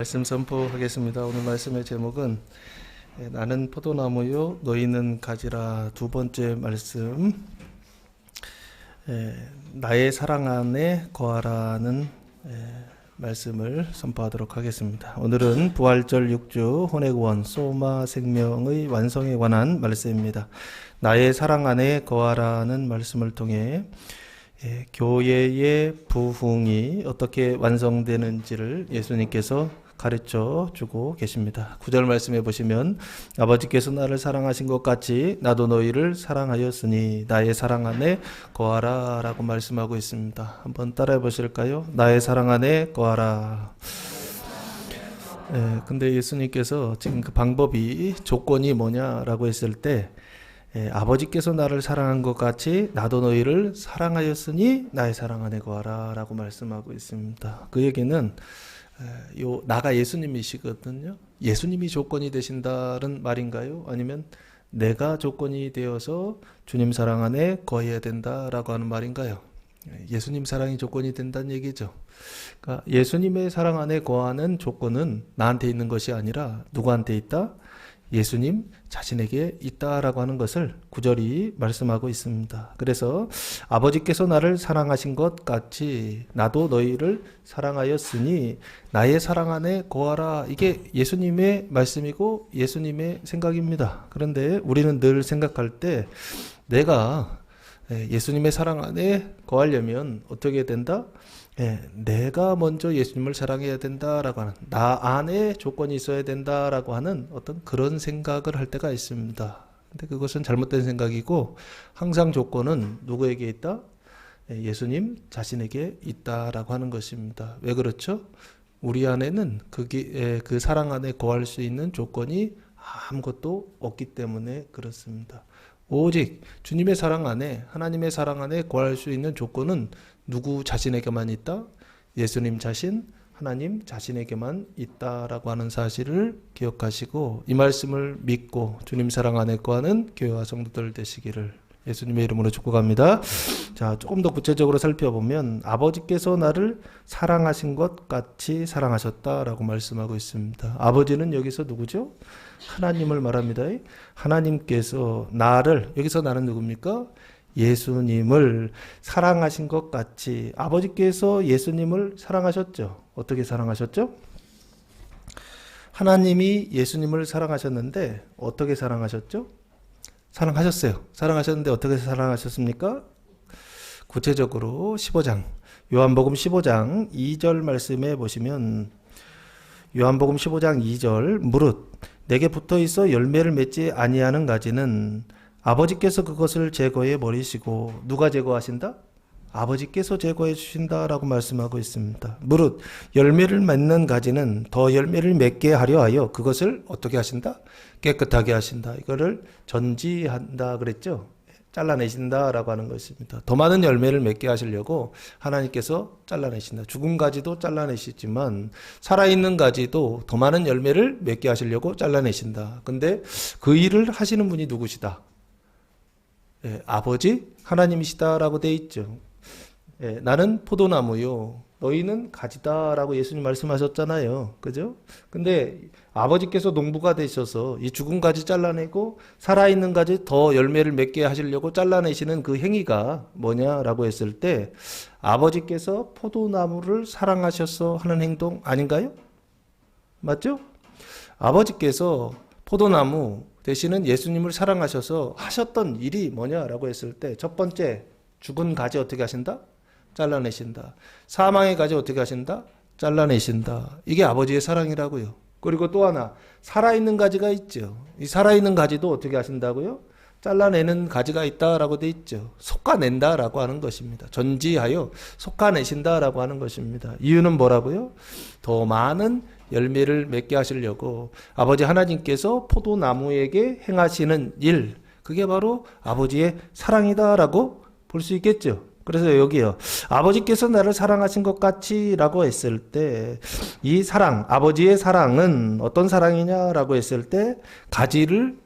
말씀 선포하겠습니다. 오늘 말씀의 제목은 나는 포도나무요 너희는 가지라. 두 번째 말씀, 나의 사랑 안에 거하라는 말씀을 선포하도록 하겠습니다. 오늘은 부활절 6주 혼의구원 소마 생명의 완성에 관한 말씀입니다. 나의 사랑 안에 거하라는 말씀을 통해 교회의 부흥이 어떻게 완성되는지를 예수님께서 가르쳐 주고 계십니다. 9절 말씀해 보시면 아버지께서 나를 사랑하신 것 같이 나도 너희를 사랑하였으니 나의 사랑 안에 거하라 라고 말씀하고 있습니다. 한번 따라해 보실까요? 나의 사랑 안에 거하라. 근데 예수님께서 지금 그 방법이 조건이 뭐냐라고 했을 때 아버지께서 나를 사랑한 것 같이 나도 너희를 사랑하였으니 나의 사랑 안에 거하라 라고 말씀하고 있습니다. 그 얘기는 나가 예수님이시거든요. 예수님이 조건이 되신다는 말인가요? 아니면 내가 조건이 되어서 주님 사랑 안에 거해야 된다라고 하는 말인가요? 예수님 사랑이 조건이 된다는 얘기죠. 그러니까 예수님의 사랑 안에 거하는 조건은 나한테 있는 것이 아니라 누구한테 있다? 예수님 자신에게 있다라고 하는 것을 구절이 말씀하고 있습니다. 그래서 아버지께서 나를 사랑하신 것 같이 나도 너희를 사랑하였으니 나의 사랑 안에 거하라. 이게 예수님의 말씀이고 예수님의 생각입니다. 그런데 우리는 늘 생각할 때 내가 예수님의 사랑 안에 거하려면 어떻게 된다? 내가 먼저 예수님을 사랑해야 된다라고 하는, 나 안에 조건이 있어야 된다라고 하는 어떤 그런 생각을 할 때가 있습니다. 근데 그것은 잘못된 생각이고, 항상 조건은 누구에게 있다? 예수님 자신에게 있다라고 하는 것입니다. 왜 그렇죠? 우리 안에는 그 사랑 안에 거할 수 있는 조건이 아무것도 없기 때문에 그렇습니다. 오직 주님의 사랑 안에, 하나님의 사랑 안에 거할 수 있는 조건은 누구 자신에게만 있다? 예수님 자신, 하나님 자신에게만 있다라고 하는 사실을 기억하시고 이 말씀을 믿고 주님 사랑 안에 거하는 교회와 성도들 되시기를 예수님의 이름으로 축복합니다. 자, 조금 더 구체적으로 살펴보면 아버지께서 나를 사랑하신 것 같이 사랑하셨다라고 말씀하고 있습니다. 아버지는 여기서 누구죠? 하나님을 말합니다. 하나님께서 나를, 여기서 나는 누굽니까? 예수님을 사랑하신 것 같이 아버지께서 예수님을 사랑하셨죠. 어떻게 사랑하셨죠? 하나님이 예수님을 사랑하셨는데 어떻게 사랑하셨죠? 사랑하셨어요. 사랑하셨는데 어떻게 사랑하셨습니까? 구체적으로 15장, 요한복음 15장 2절 말씀에 보시면 요한복음 15장 2절 무릇 내게 붙어있어 열매를 맺지 아니하는 가지는 아버지께서 그것을 제거해 버리시고 누가 제거하신다? 아버지께서 제거해 주신다라고 말씀하고 있습니다. 무릇 열매를 맺는 가지는 더 열매를 맺게 하려 하여 그것을 어떻게 하신다? 깨끗하게 하신다. 이거를 전지한다 그랬죠? 잘라내신다라고 하는 것입니다. 더 많은 열매를 맺게 하시려고 하나님께서 잘라내신다. 죽은 가지도 잘라내시지만 살아있는 가지도 더 많은 열매를 맺게 하시려고 잘라내신다. 근데 그 일을 하시는 분이 누구시다? 아버지 하나님이시다라고 돼 있죠. 나는 포도나무요 너희는 가지다라고 예수님 말씀하셨잖아요. 그죠? 근데 아버지께서 농부가 되셔서 이 죽은 가지 잘라내고 살아있는 가지 더 열매를 맺게 하시려고 잘라내시는 그 행위가 뭐냐라고 했을 때 아버지께서 포도나무를 사랑하셔서 하는 행동 아닌가요? 맞죠? 아버지께서 포도나무 대신은 예수님을 사랑하셔서 하셨던 일이 뭐냐라고 했을 때 첫 번째, 죽은 가지 어떻게 하신다? 잘라내신다. 사망의 가지 어떻게 하신다? 잘라내신다. 이게 아버지의 사랑이라고요. 그리고 또 하나, 살아있는 가지가 있죠. 이 살아있는 가지도 어떻게 하신다고요? 잘라내는 가지가 있다라고 돼 있죠. 솎아낸다라고 하는 것입니다. 전지하여 솎아내신다라고 하는 것입니다. 이유는 뭐라고요? 더 많은 열매를 맺게 하시려고 아버지 하나님께서 포도나무에게 행하시는 일, 그게 바로 아버지의 사랑이다라고 볼 수 있겠죠. 그래서 여기요, 아버지께서 나를 사랑하신 것 같이 라고 했을 때 이 사랑, 아버지의 사랑은 어떤 사랑이냐라고 했을 때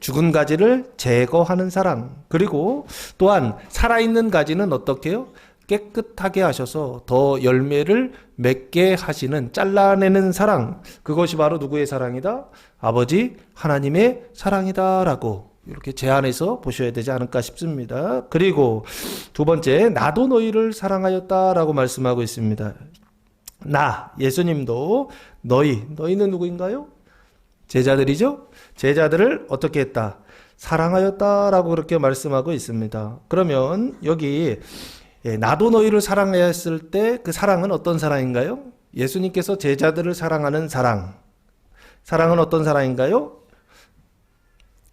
죽은 가지를 제거하는 사랑, 그리고 또한 살아있는 가지는 어떻게 해요? 깨끗하게 하셔서 더 열매를 맺게 하시는, 잘라내는 사랑, 그것이 바로 누구의 사랑이다? 아버지 하나님의 사랑이다라고 이렇게 제안해서 보셔야 되지 않을까 싶습니다. 그리고 두 번째, 나도 너희를 사랑하였다라고 말씀하고 있습니다. 나, 예수님도 너희는 누구인가요? 제자들이죠? 제자들을 어떻게 했다? 사랑하였다라고 그렇게 말씀하고 있습니다. 그러면 여기 나도 너희를 사랑하였을 때 그 사랑은 어떤 사랑인가요? 예수님께서 제자들을 사랑하는 사랑은 어떤 사랑인가요?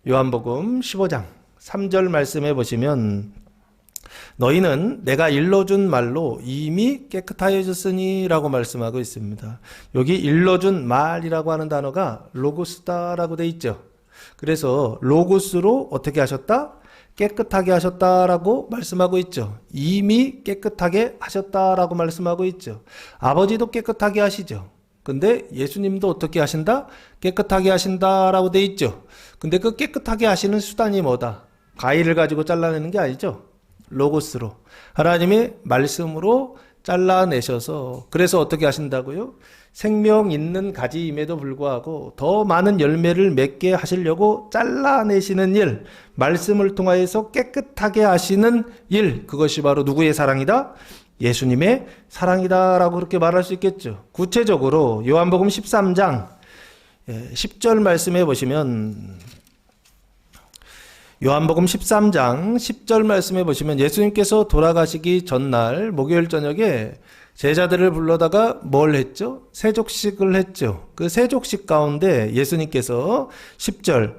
요한복음 15장 3절 말씀해 보시면 너희는 내가 일러준 말로 이미 깨끗하여졌으니 라고 말씀하고 있습니다. 여기 일러준 말이라고 하는 단어가 로고스다라고 돼 있죠. 그래서 로고스로 어떻게 하셨다? 깨끗하게 하셨다라고 말씀하고 있죠. 이미 깨끗하게 하셨다라고 말씀하고 있죠. 아버지도 깨끗하게 하시죠. 근데 예수님도 어떻게 하신다? 깨끗하게 하신다라고 돼 있죠. 근데 그 깨끗하게 하시는 수단이 뭐다? 가위를 가지고 잘라내는 게 아니죠. 로고스로, 하나님의 말씀으로 잘라내셔서, 그래서 어떻게 하신다고요? 생명 있는 가지임에도 불구하고 더 많은 열매를 맺게 하시려고 잘라내시는 일, 말씀을 통하여서 깨끗하게 하시는 일, 그것이 바로 누구의 사랑이다? 예수님의 사랑이다라고 그렇게 말할 수 있겠죠. 구체적으로 요한복음 13장 10절 말씀해 보시면, 요한복음 13장 10절 말씀해 보시면 예수님께서 돌아가시기 전날 목요일 저녁에 제자들을 불러다가 뭘 했죠? 세족식을 했죠. 그 세족식 가운데 예수님께서 10절,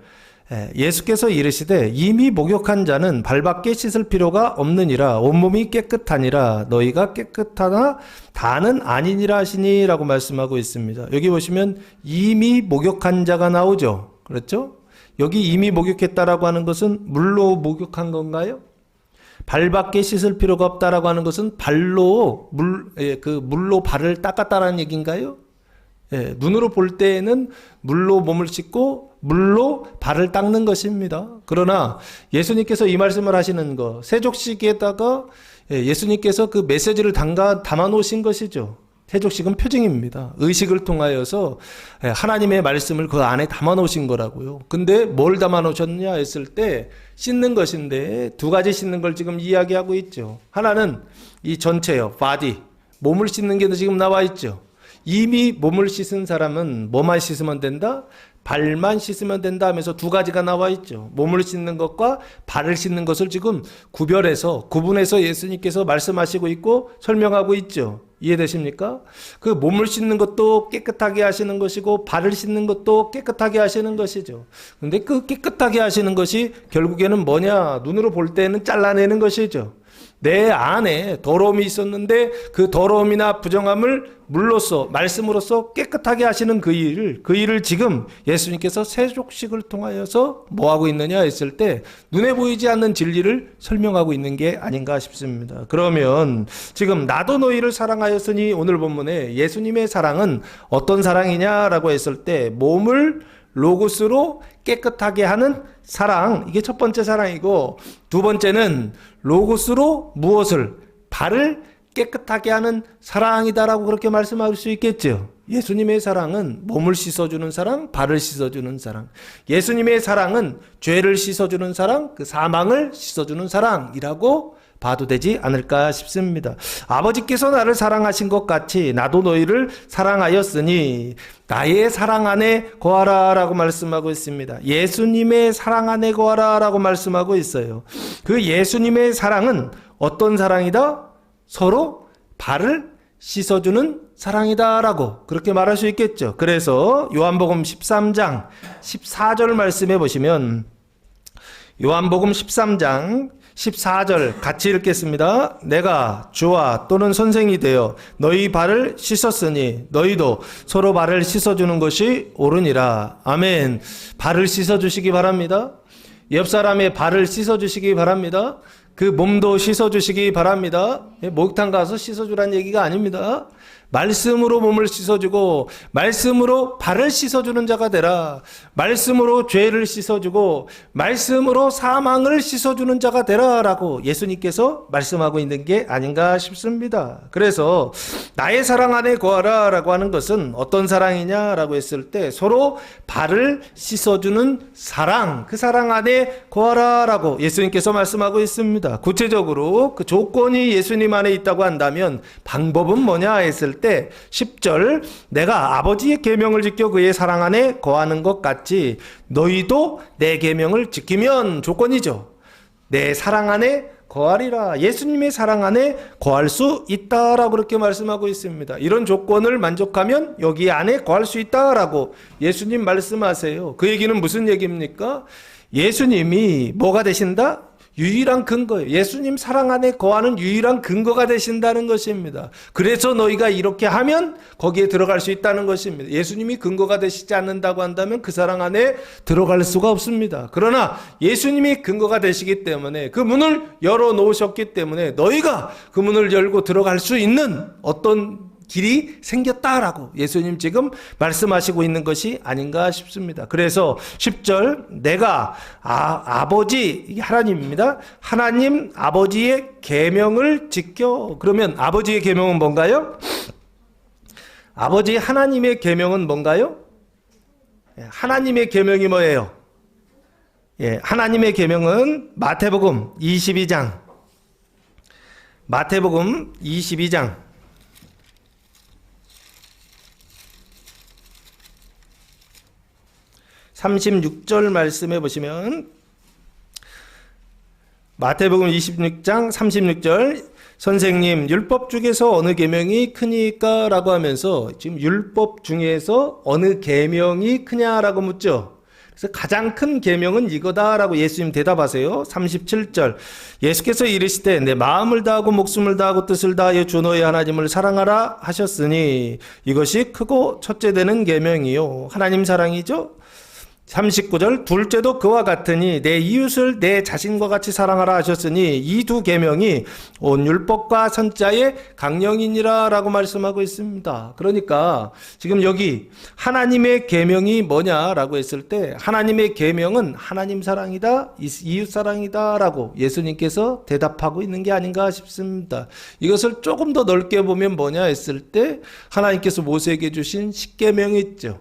예수께서 이르시되 이미 목욕한 자는 발밖에 씻을 필요가 없느니라, 온몸이 깨끗하니라, 너희가 깨끗하나 다는 아니니라 하시니 라고 말씀하고 있습니다. 여기 보시면 이미 목욕한 자가 나오죠. 그렇죠? 여기 이미 목욕했다라고 하는 것은 물로 목욕한 건가요? 발밖에 씻을 필요가 없다라고 하는 것은 물로 발을 닦았다라는 얘기인가요? 눈으로 볼 때에는 물로 몸을 씻고 물로 발을 닦는 것입니다. 그러나 예수님께서 이 말씀을 하시는 거, 세족식에다가 예수님께서 그 메시지를 담아 놓으신 것이죠. 세족식은 표징입니다. 의식을 통하여서 하나님의 말씀을 그 안에 담아 놓으신 거라고요. 근데 뭘 담아 놓으셨냐 했을 때 씻는 것인데, 두 가지 씻는 걸 지금 이야기하고 있죠. 하나는 이 전체요, 바디, 몸을 씻는 게 지금 나와 있죠. 이미 몸을 씻은 사람은 뭐만 씻으면 된다? 발만 씻으면 된다 하면서 두 가지가 나와 있죠. 몸을 씻는 것과 발을 씻는 것을 지금 구분해서 예수님께서 말씀하시고 있고 설명하고 있죠. 이해되십니까? 그 몸을 씻는 것도 깨끗하게 하시는 것이고 발을 씻는 것도 깨끗하게 하시는 것이죠. 근데 그 깨끗하게 하시는 것이 결국에는 뭐냐? 눈으로 볼 때는 잘라내는 것이죠. 내 안에 더러움이 있었는데 그 더러움이나 부정함을 물로써, 말씀으로써 깨끗하게 하시는 그 일을 지금 예수님께서 세족식을 통하여서 뭐하고 있느냐 했을 때 눈에 보이지 않는 진리를 설명하고 있는 게 아닌가 싶습니다. 그러면 지금 나도 너희를 사랑하였으니, 오늘 본문에 예수님의 사랑은 어떤 사랑이냐라고 했을 때 몸을 로고스로 깨끗하게 하는 사랑, 이게 첫 번째 사랑이고, 두 번째는 로고스로 무엇을? 발을 깨끗하게 하는 사랑이다라고 그렇게 말씀할 수 있겠죠. 예수님의 사랑은 몸을 씻어주는 사랑, 발을 씻어주는 사랑. 예수님의 사랑은 죄를 씻어주는 사랑, 그 사망을 씻어주는 사랑이라고 봐도 되지 않을까 싶습니다. 아버지께서 나를 사랑하신 것 같이 나도 너희를 사랑하였으니 나의 사랑 안에 거하라 라고 말씀하고 있습니다. 예수님의 사랑 안에 거하라 라고 말씀하고 있어요. 그 예수님의 사랑은 어떤 사랑이다? 서로 발을 씻어주는 사랑이다라고 그렇게 말할 수 있겠죠. 그래서 요한복음 13장 14절 말씀해 보시면, 요한복음 13장 14절 같이 읽겠습니다. 내가 주와 또는 선생이 되어 너희 발을 씻었으니 너희도 서로 발을 씻어주는 것이 옳으니라. 아멘. 발을 씻어주시기 바랍니다. 옆 사람의 발을 씻어주시기 바랍니다. 그 몸도 씻어주시기 바랍니다. 목욕탕 가서 씻어주라는 얘기가 아닙니다. 말씀으로 몸을 씻어주고 말씀으로 발을 씻어주는 자가 되라. 말씀으로 죄를 씻어주고 말씀으로 사망을 씻어주는 자가 되라 라고 예수님께서 말씀하고 있는 게 아닌가 싶습니다. 그래서 나의 사랑 안에 거하라 라고 하는 것은 어떤 사랑이냐 라고 했을 때 서로 발을 씻어주는 사랑, 그 사랑 안에 거하라 라고 예수님께서 말씀하고 있습니다. 구체적으로 그 조건이 예수님 안에 있다고 한다면 방법은 뭐냐 했을 때 10절 내가 아버지의 계명을 지켜 그의 사랑 안에 거하는 것 같이 너희도 내 계명을 지키면 조건이죠. 내 사랑 안에 거하리라. 예수님의 사랑 안에 거할 수 있다라고 그렇게 말씀하고 있습니다. 이런 조건을 만족하면 여기 안에 거할 수 있다라고 예수님 말씀하세요. 그 얘기는 무슨 얘기입니까? 예수님이 뭐가 되신다? 유일한 근거예요. 예수님 사랑 안에 거하는 유일한 근거가 되신다는 것입니다. 그래서 너희가 이렇게 하면 거기에 들어갈 수 있다는 것입니다. 예수님이 근거가 되시지 않는다고 한다면 그 사랑 안에 들어갈 수가 없습니다. 그러나 예수님이 근거가 되시기 때문에 그 문을 열어놓으셨기 때문에 너희가 그 문을 열고 들어갈 수 있는 어떤 길이 생겼다라고 예수님 지금 말씀하시고 있는 것이 아닌가 싶습니다. 그래서 10절 내가 아버지, 이게 하나님입니다. 하나님 아버지의 계명을 지켜. 그러면 아버지의 계명은 뭔가요? 아버지 하나님의 계명은 뭔가요? 하나님의 계명이 뭐예요? 하나님의 계명은 마태복음 22장 36절 말씀해 보시면 마태복음 26장 36절 선생님 율법 중에서 어느 계명이 크니까? 라고 하면서 지금 율법 중에서 어느 계명이 크냐라고 묻죠. 그래서 가장 큰 계명은 이거다라고 예수님 대답하세요. 37절 예수께서 이르시되 내 마음을 다하고 목숨을 다하고 뜻을 다하여 주 너의 하나님을 사랑하라 하셨으니 이것이 크고 첫째 되는 계명이요 하나님 사랑이죠. 39절 둘째도 그와 같으니 내 이웃을 내 자신과 같이 사랑하라 하셨으니 이 두 계명이 온 율법과 선자의 강령이니라 라고 말씀하고 있습니다. 그러니까 지금 여기 하나님의 계명이 뭐냐라고 했을 때 하나님의 계명은 하나님 사랑이다, 이웃 사랑이다 라고 예수님께서 대답하고 있는 게 아닌가 싶습니다. 이것을 조금 더 넓게 보면 뭐냐 했을 때 하나님께서 모세에게 주신 십계명이 있죠.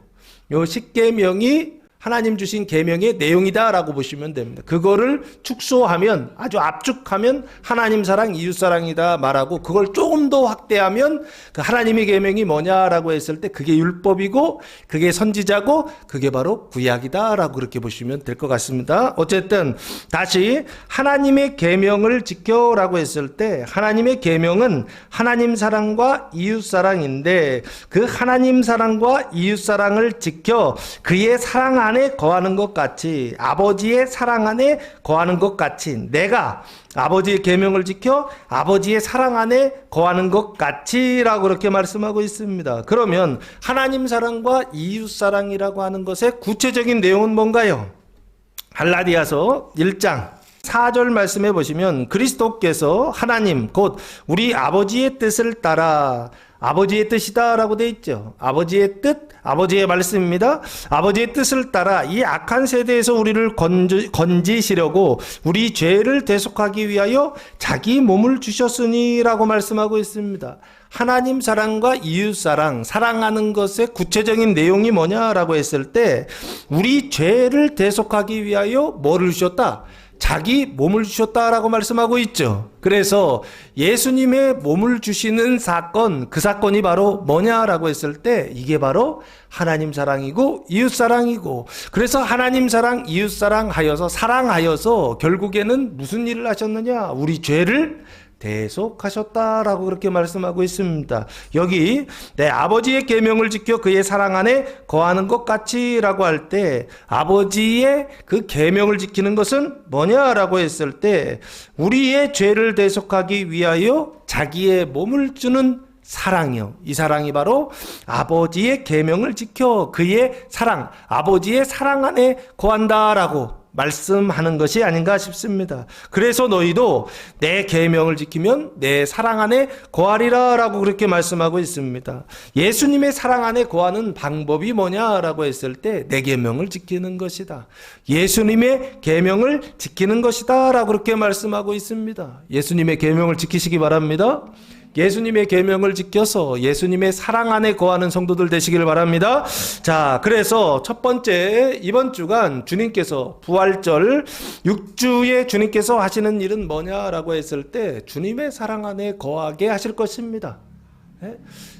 요 십계명이 하나님 주신 계명의 내용이다라고 보시면 됩니다. 그거를 축소하면 아주 압축하면 하나님 사랑, 이웃 사랑이다 말하고 그걸 조금 더 확대하면 그 하나님의 계명이 뭐냐라고 했을 때 그게 율법이고 그게 선지자고 그게 바로 구약이다라고 그렇게 보시면 될 것 같습니다. 어쨌든 다시 하나님의 계명을 지켜라고 했을 때 하나님의 계명은 하나님 사랑과 이웃 사랑인데 그 하나님 사랑과 이웃 사랑을 지켜 그의 사랑 안에 거하는 것 같이 아버지의 사랑 안에 거하는 것 같이 내가 아버지의 계명을 지켜 아버지의 사랑 안에 거하는 것 같이라고 그렇게 말씀하고 있습니다. 그러면 하나님 사랑과 이웃 사랑이라고 하는 것의 구체적인 내용은 뭔가요? 갈라디아서 1장 4절 말씀해 보시면 그리스도께서 하나님 곧 우리 아버지의 뜻을 따라 아버지의 뜻이다 라고 되어 있죠. 아버지의 뜻, 아버지의 말씀입니다. 아버지의 뜻을 따라 이 악한 세대에서 우리를 건지시려고 우리 죄를 대속하기 위하여 자기 몸을 주셨으니 라고 말씀하고 있습니다. 하나님 사랑과 이웃 사랑, 사랑하는 것의 구체적인 내용이 뭐냐라고 했을 때 우리 죄를 대속하기 위하여 뭐를 주셨다? 자기 몸을 주셨다라고 말씀하고 있죠. 그래서 예수님의 몸을 주시는 사건, 그 사건이 바로 뭐냐라고 했을 때 이게 바로 하나님 사랑이고 이웃 사랑이고 그래서 하나님 사랑, 이웃 사랑하여서 사랑하여서 결국에는 무슨 일을 하셨느냐? 우리 죄를 대속하셨다라고 그렇게 말씀하고 있습니다. 여기 내 아버지의 계명을 지켜 그의 사랑 안에 거하는 것 같이라고 할 때 아버지의 그 계명을 지키는 것은 뭐냐라고 했을 때 우리의 죄를 대속하기 위하여 자기의 몸을 주는 사랑이요. 이 사랑이 바로 아버지의 계명을 지켜 그의 사랑, 아버지의 사랑 안에 거한다라고 말씀하는 것이 아닌가 싶습니다. 그래서 너희도 내 계명을 지키면 내 사랑 안에 거하리라 라고 그렇게 말씀하고 있습니다. 예수님의 사랑 안에 거하는 방법이 뭐냐라고 했을 때 내 계명을 지키는 것이다. 예수님의 계명을 지키는 것이다 라고 그렇게 말씀하고 있습니다. 예수님의 계명을 지키시기 바랍니다. 예수님의 계명을 지켜서 예수님의 사랑 안에 거하는 성도들 되시길 바랍니다. 자, 그래서 첫 번째 이번 주간 주님께서 부활절 6주에 주님께서 하시는 일은 뭐냐라고 했을 때 주님의 사랑 안에 거하게 하실 것입니다.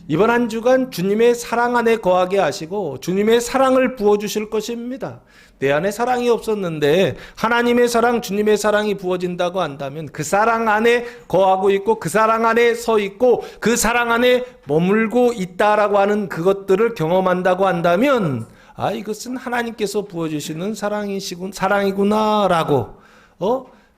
이번 한 주간 주님의 사랑 안에 거하게 하시고 주님의 사랑을 부어주실 것입니다. 내 안에 사랑이 없었는데 하나님의 사랑, 주님의 사랑이 부어진다고 한다면 그 사랑 안에 거하고 있고 그 사랑 안에 서 있고 그 사랑 안에 머물고 있다라고 하는 그것들을 경험한다고 한다면 이것은 하나님께서 부어주시는 사랑이구나라고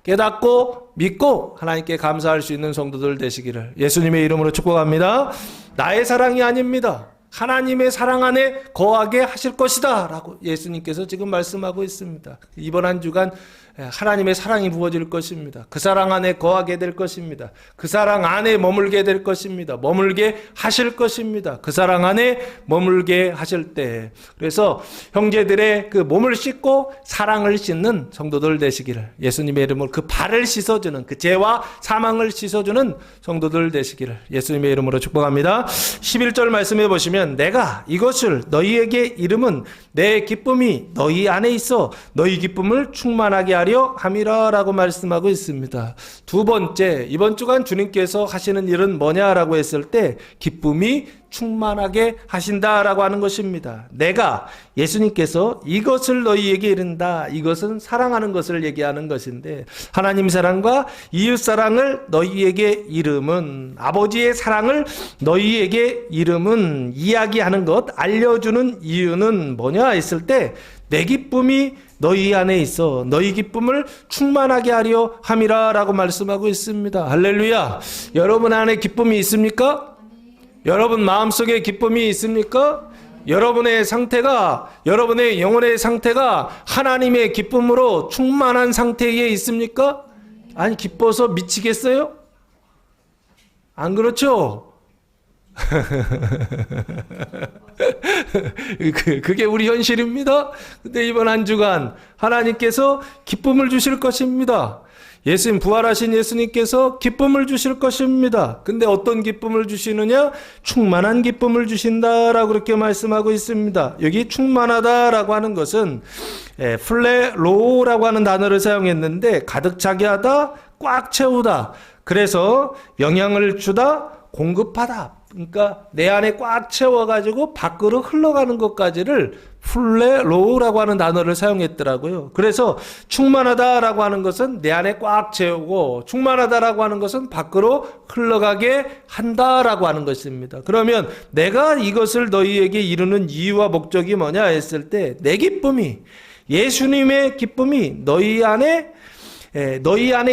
깨닫고 믿고 하나님께 감사할 수 있는 성도들 되시기를 예수님의 이름으로 축복합니다. 나의 사랑이 아닙니다. 하나님의 사랑 안에 거하게 하실 것이다 라고 예수님께서 지금 말씀하고 있습니다. 이번 한 주간 하나님의 사랑이 부어질 것입니다. 그 사랑 안에 거하게 될 것입니다. 그 사랑 안에 머물게 될 것입니다. 머물게 하실 것입니다. 그 사랑 안에 머물게 하실 때 그래서 형제들의 그 몸을 씻고 사랑을 씻는 성도들 되시기를 예수님의 이름으로 그 발을 씻어주는 그 죄와 사망을 씻어주는 성도들 되시기를 예수님의 이름으로 축복합니다. 11절 말씀해 보시면 내가 이것을 너희에게 이름은 내 기쁨이 너희 안에 있어 너희 기쁨을 충만하게 하려 함이라 라고 말씀하고 있습니다. 두 번째 이번 주간 주님께서 하시는 일은 뭐냐라고 했을 때 기쁨이 충만하게 하신다라고 하는 것입니다. 내가 예수님께서 이것을 너희에게 이른다. 이것은 사랑하는 것을 얘기하는 것인데 하나님 사랑과 이웃 사랑을 너희에게 이름은 아버지의 사랑을 너희에게 이름은 이야기하는 것 알려주는 이유는 뭐냐 했을 때 내 기쁨이 너희 안에 있어 너희 기쁨을 충만하게 하려 함이라 라고 말씀하고 있습니다. 할렐루야. 여러분 안에 기쁨이 있습니까? 여러분 마음속에 기쁨이 있습니까? 여러분의 상태가 여러분의 영혼의 상태가 하나님의 기쁨으로 충만한 상태에 있습니까? 아니 기뻐서 미치겠어요? 안 그렇죠? 그게 우리 현실입니다. 근데 이번 한 주간 하나님께서 기쁨을 주실 것입니다. 예수님 부활하신 예수님께서 기쁨을 주실 것입니다. 근데 어떤 기쁨을 주시느냐? 충만한 기쁨을 주신다라고 그렇게 말씀하고 있습니다. 여기 충만하다라고 하는 것은 플레로라고 하는 단어를 사용했는데 가득 차게 하다, 꽉 채우다. 그래서 영향을 주다, 공급하다. 그러니까 내 안에 꽉 채워가지고 밖으로 흘러가는 것까지를 플레로우라고 하는 단어를 사용했더라고요. 그래서 충만하다라고 하는 것은 내 안에 꽉 채우고 충만하다라고 하는 것은 밖으로 흘러가게 한다라고 하는 것입니다. 그러면 내가 이것을 너희에게 이루는 이유와 목적이 뭐냐 했을 때 내 기쁨이 예수님의 기쁨이 너희 안에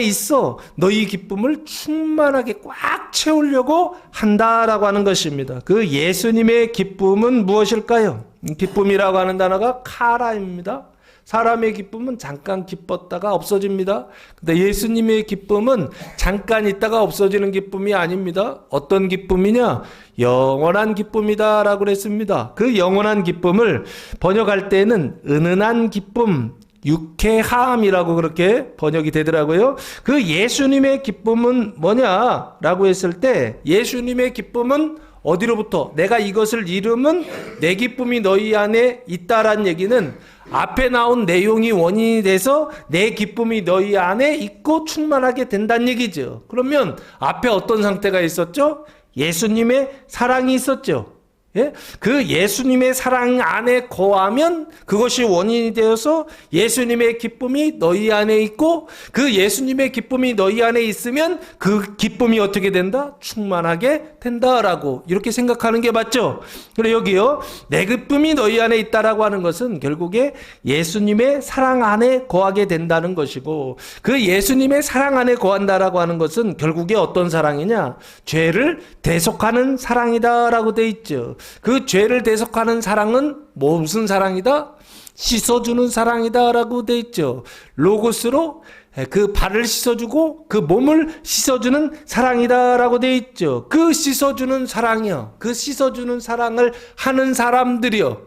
있어 너희 기쁨을 충만하게 꽉 채우려고 한다라고 하는 것입니다. 그 예수님의 기쁨은 무엇일까요? 기쁨이라고 하는 단어가 카라입니다. 사람의 기쁨은 잠깐 기뻤다가 없어집니다. 근데 예수님의 기쁨은 잠깐 있다가 없어지는 기쁨이 아닙니다. 어떤 기쁨이냐? 영원한 기쁨이다라고 그랬습니다. 그 영원한 기쁨을 번역할 때는 은은한 기쁨, 유쾌함이라고 그렇게 번역이 되더라고요. 그 예수님의 기쁨은 뭐냐라고 했을 때 예수님의 기쁨은 어디로부터 내가 이것을 이루면 내 기쁨이 너희 안에 있다라는 얘기는 앞에 나온 내용이 원인이 돼서 내 기쁨이 너희 안에 있고 충만하게 된다는 얘기죠. 그러면 앞에 어떤 상태가 있었죠? 예수님의 사랑이 있었죠. 예? 그 예수님의 사랑 안에 거하면 그것이 원인이 되어서 예수님의 기쁨이 너희 안에 있고 그 예수님의 기쁨이 너희 안에 있으면 그 기쁨이 어떻게 된다? 충만하게 된다라고 이렇게 생각하는 게 맞죠? 그리고 여기요 내 기쁨이 너희 안에 있다라고 하는 것은 결국에 예수님의 사랑 안에 거하게 된다는 것이고 그 예수님의 사랑 안에 거한다라고 하는 것은 결국에 어떤 사랑이냐? 죄를 대속하는 사랑이다라고 돼 있죠. 그 죄를 대속하는 사랑은 무슨 사랑이다? 씻어주는 사랑이다라고 돼 있죠. 로고스로 그 발을 씻어주고 그 몸을 씻어주는 사랑이다라고 돼 있죠. 그 씻어주는 사랑이요. 그 씻어주는 사랑을 하는 사람들이요.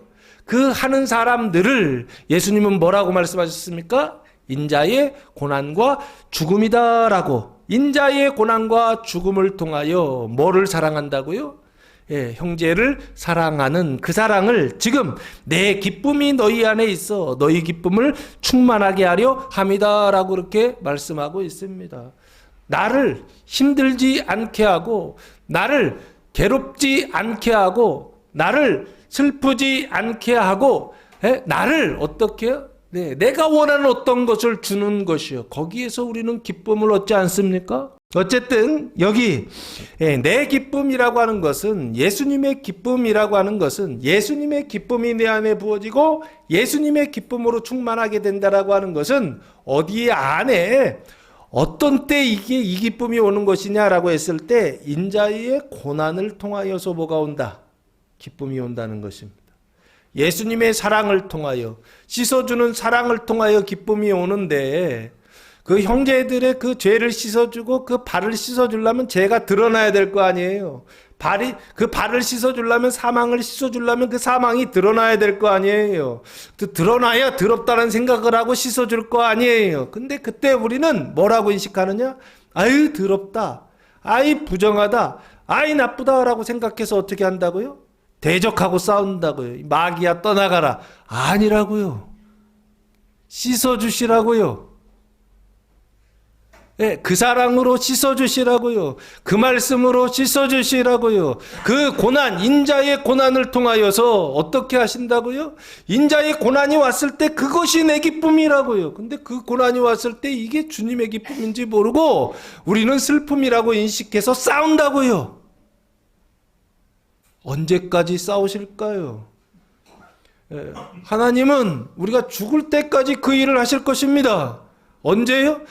그 하는 사람들을 예수님은 뭐라고 말씀하셨습니까? 인자의 고난과 죽음이다라고. 인자의 고난과 죽음을 통하여 뭐를 사랑한다고요? 형제를 사랑하는 그 사랑을 지금 내 기쁨이 너희 안에 있어 너희 기쁨을 충만하게 하려 함이다라고 그렇게 말씀하고 있습니다. 나를 힘들지 않게 하고 나를 괴롭지 않게 하고 나를 슬프지 않게 하고 나를 어떻게 해요? 내가 원하는 어떤 것을 주는 것이요. 거기에서 우리는 기쁨을 얻지 않습니까? 어쨌든 여기 내 기쁨이라고 하는 것은 예수님의 기쁨이라고 하는 것은 예수님의 기쁨이 내 안에 부어지고 예수님의 기쁨으로 충만하게 된다라고 하는 것은 어디 안에 어떤 때 이게 이 기쁨이 오는 것이냐라고 했을 때 인자의 고난을 통하여서 뭐가 온다? 기쁨이 온다는 것입니다. 예수님의 사랑을 통하여 씻어주는 사랑을 통하여 기쁨이 오는데 그 형제들의 그 죄를 씻어주고 그 발을 씻어주려면 죄가 드러나야 될 거 아니에요. 그 발을 씻어주려면 사망을 씻어주려면 그 사망이 드러나야 될 거 아니에요. 드러나야 더럽다는 생각을 하고 씻어줄 거 아니에요. 근데 그때 우리는 뭐라고 인식하느냐? 아유 더럽다. 아이 부정하다. 아이 나쁘다라고 생각해서 어떻게 한다고요? 대적하고 싸운다고요. 마귀야 떠나가라. 아니라고요. 씻어주시라고요. 그 사랑으로 씻어주시라고요. 그 말씀으로 씻어주시라고요. 그 고난, 인자의 고난을 통하여서 어떻게 하신다고요? 인자의 고난이 왔을 때 그것이 내 기쁨이라고요. 근데 그 고난이 왔을 때 이게 주님의 기쁨인지 모르고 우리는 슬픔이라고 인식해서 싸운다고요. 언제까지 싸우실까요? 하나님은 우리가 죽을 때까지 그 일을 하실 것입니다. 언제요?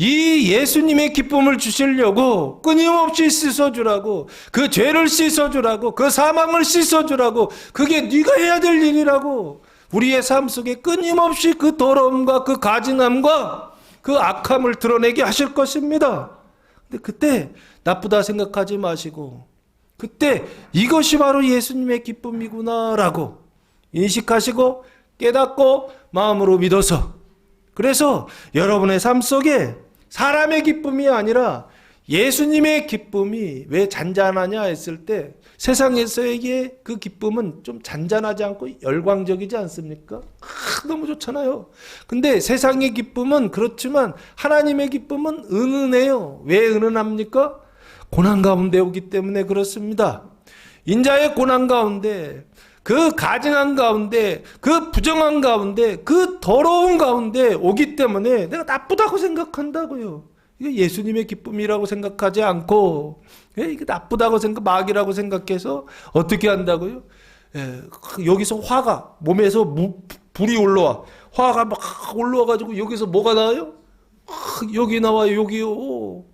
이 예수님의 기쁨을 주시려고 끊임없이 씻어주라고, 그 죄를 씻어주라고, 그 사망을 씻어주라고, 그게 네가 해야 될 일이라고. 우리의 삶 속에 끊임없이 그 더러움과 그 가증함과 그 악함을 드러내게 하실 것입니다. 근데 그때 나쁘다 생각하지 마시고 그때 이것이 바로 예수님의 기쁨이구나라고 인식하시고 깨닫고 마음으로 믿어서, 그래서 여러분의 삶 속에 사람의 기쁨이 아니라 예수님의 기쁨이 왜 잔잔하냐 했을 때 세상에서의 그 기쁨은 좀 잔잔하지 않고 열광적이지 않습니까? 너무 좋잖아요. 근데 세상의 기쁨은 그렇지만 하나님의 기쁨은 은은해요. 왜 은은합니까? 고난 가운데 오기 때문에 그렇습니다. 인자의 고난 가운데, 그 가증한 가운데, 그 부정한 가운데, 그 더러운 가운데 오기 때문에 내가 나쁘다고 생각한다고요. 이게 예수님의 기쁨이라고 생각하지 않고 이게 나쁘다고 마귀라고 생각해서 어떻게 한다고요? 여기서 화가 몸에서 불이 올라와. 화가 막 올라와가지고 여기서 뭐가 나와요? 여기 나와요. 여기요.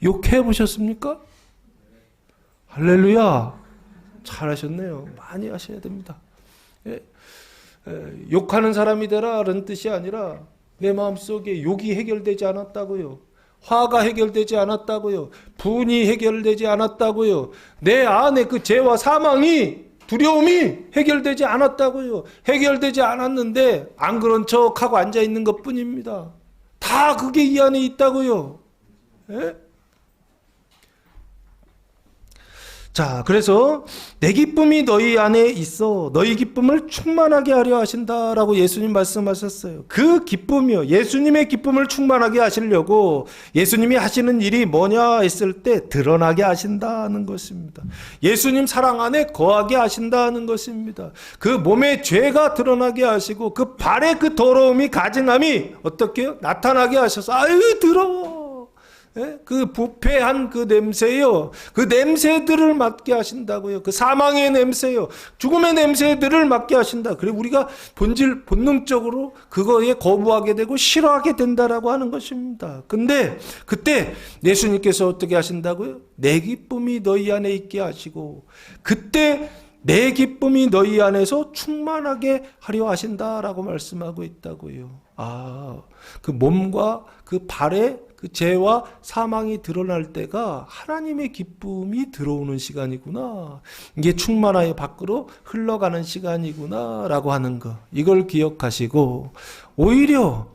욕해 보셨습니까? 할렐루야. 잘하셨네요. 많이 하셔야 됩니다. 욕하는 사람이 되라는 뜻이 아니라 내 마음속에 욕이 해결되지 않았다고요. 화가 해결되지 않았다고요. 분이 해결되지 않았다고요. 내 안에 그 죄와 사망이, 두려움이 해결되지 않았다고요. 해결되지 않았는데 안 그런 척하고 앉아있는 것 뿐입니다. 다 그게 이 안에 있다고요. 자, 그래서 내 기쁨이 너희 안에 있어 너희 기쁨을 충만하게 하려 하신다라고 예수님 말씀하셨어요. 그 기쁨이요, 예수님의 기쁨을 충만하게 하시려고 예수님이 하시는 일이 뭐냐 했을 때 드러나게 하신다는 것입니다. 예수님 사랑 안에 거하게 하신다는 것입니다. 그 몸의 죄가 드러나게 하시고 그 발의 그 더러움이 가증함이 어떻게 해요? 나타나게 하셔서 아유 더러워, 그 부패한 그 냄새요, 그 냄새들을 맡게 하신다고요. 그 사망의 냄새요, 죽음의 냄새들을 맡게 하신다. 그리고 우리가 본능적으로 그거에 거부하게 되고 싫어하게 된다라고 하는 것입니다. 근데 그때 예수님께서 어떻게 하신다고요? 내 기쁨이 너희 안에 있게 하시고, 그때 내 기쁨이 너희 안에서 충만하게 하려 하신다라고 말씀하고 있다고요. 그 몸과 그 발에 그 죄와 사망이 드러날 때가 하나님의 기쁨이 들어오는 시간이구나. 이게 충만하여 밖으로 흘러가는 시간이구나 라고 하는 거. 이걸 기억하시고 오히려